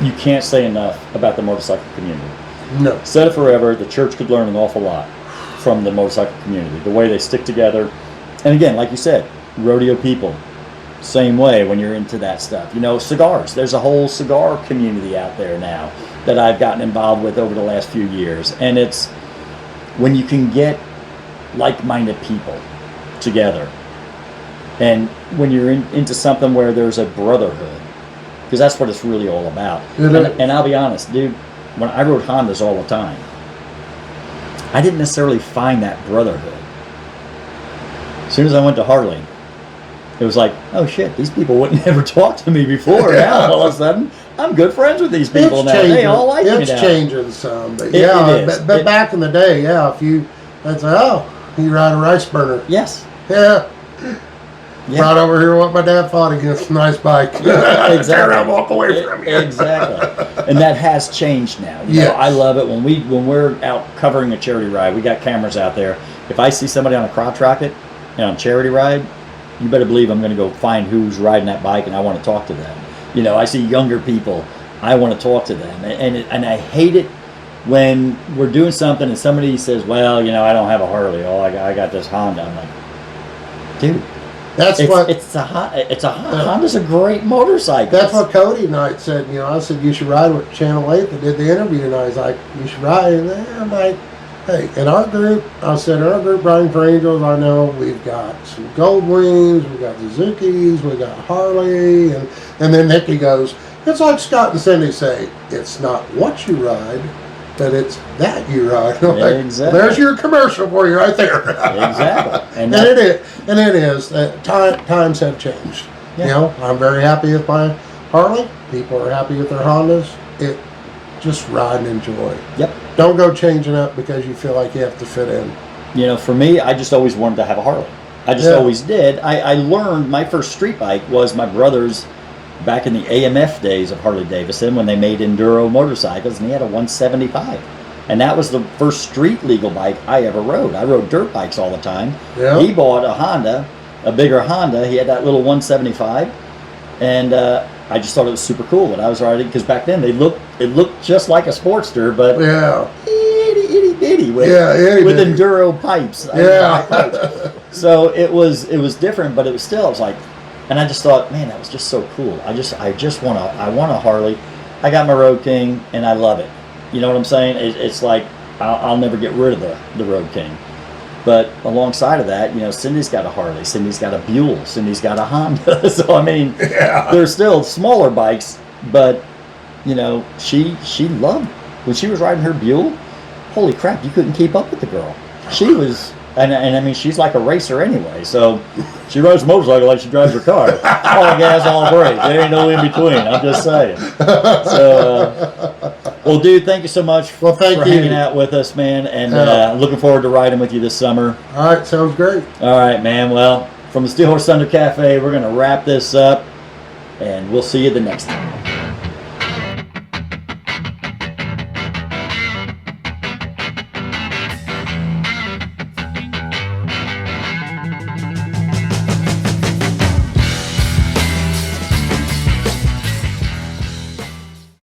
Speaker 1: You can't say enough about the motorcycle community.
Speaker 3: No.
Speaker 1: Said it forever, the church could learn an awful lot from the motorcycle community, the way they stick together. And again, like you said, rodeo people, same way when you're into that stuff. Cigars. There's a whole cigar community out there now that I've gotten involved with over the last few years. And it's when you can get like-minded people together, and when you're into something where there's a brotherhood, because that's what it's really all about. And I'll be honest, dude, when I rode Hondas all the time, I didn't necessarily find that brotherhood. As soon as I went to Harley, it was like, oh shit, these people wouldn't ever talk to me before. Now all of a sudden, I'm good friends with these people now. They all like me now.
Speaker 3: It's changing some, but
Speaker 1: it is.
Speaker 3: But back in the day, if that's you ride a rice burner.
Speaker 1: Yes.
Speaker 3: Yeah. Right over here, what my dad fought against, a nice bike.
Speaker 1: Exactly.
Speaker 3: Turn around, walk away from you.
Speaker 1: Exactly. And that has changed now. I love it when we're out covering a charity ride. We got cameras out there. If I see somebody on a crotch rocket and on a charity ride, you better believe I'm going to go find who's riding that bike, and I want to talk to them. I see younger people, I want to talk to them, and I hate it when we're doing something and somebody says, well, I don't have a Harley. I got this Honda. I'm like, dude. Honda's a great motorcycle.
Speaker 3: That's what Cody Knight said. I said you should ride with Channel 8 that did the interview, and I was like, you should ride. And I'm like, hey, in our group, Riding for Angels, I know we've got some Gold Wings, we've got Suzuki's, we got Harley, and then Nicky goes, it's like Scott and Cindy say, it's not what you ride, but it's that you ride. Like,
Speaker 1: exactly.
Speaker 3: There's your commercial for you right there.
Speaker 1: Exactly.
Speaker 3: And it is. Times have changed.
Speaker 1: Yeah.
Speaker 3: I'm very happy with my Harley. People are happy with their Hondas. Just ride and enjoy.
Speaker 1: Yep.
Speaker 3: Don't go changing up because you feel like you have to fit in.
Speaker 1: For me, I just always wanted to have a Harley. I just always did. I learned my first street bike was my brother's back in the AMF days of Harley Davidson when they made enduro motorcycles, and he had a 175. And that was the first street legal bike I ever rode. I rode dirt bikes all the time.
Speaker 3: Yeah.
Speaker 1: He bought a Honda, a bigger Honda. He had that little 175, and I just thought it was super cool that I was riding, because back then it looked just like a Sportster, but itty bitty with enduro pipes. So it was different, but it was still, I was like, and I just thought, man, that was just so cool. I want a Harley. I got my Road King, and I love it. You know what I'm saying? It's like I'll never get rid of the Road King. But alongside of that, Cindy's got a Harley, Cindy's got a Buell, Cindy's got a Honda. So I mean, they're still smaller bikes, but she loved when she was riding her Buell. Holy crap, you couldn't keep up with the girl. She was, and I mean, she's like a racer anyway. So she rides a motorcycle like she drives her car. All gas, all brakes. There ain't no in between. I'm just saying. So, well, dude, thank you so much for hanging out with us, man, and looking forward to riding with you this summer.
Speaker 3: All right, sounds great.
Speaker 1: All right, man. Well, from the Steel Horse Thunder Cafe, we're going to wrap this up, and we'll see you the next time.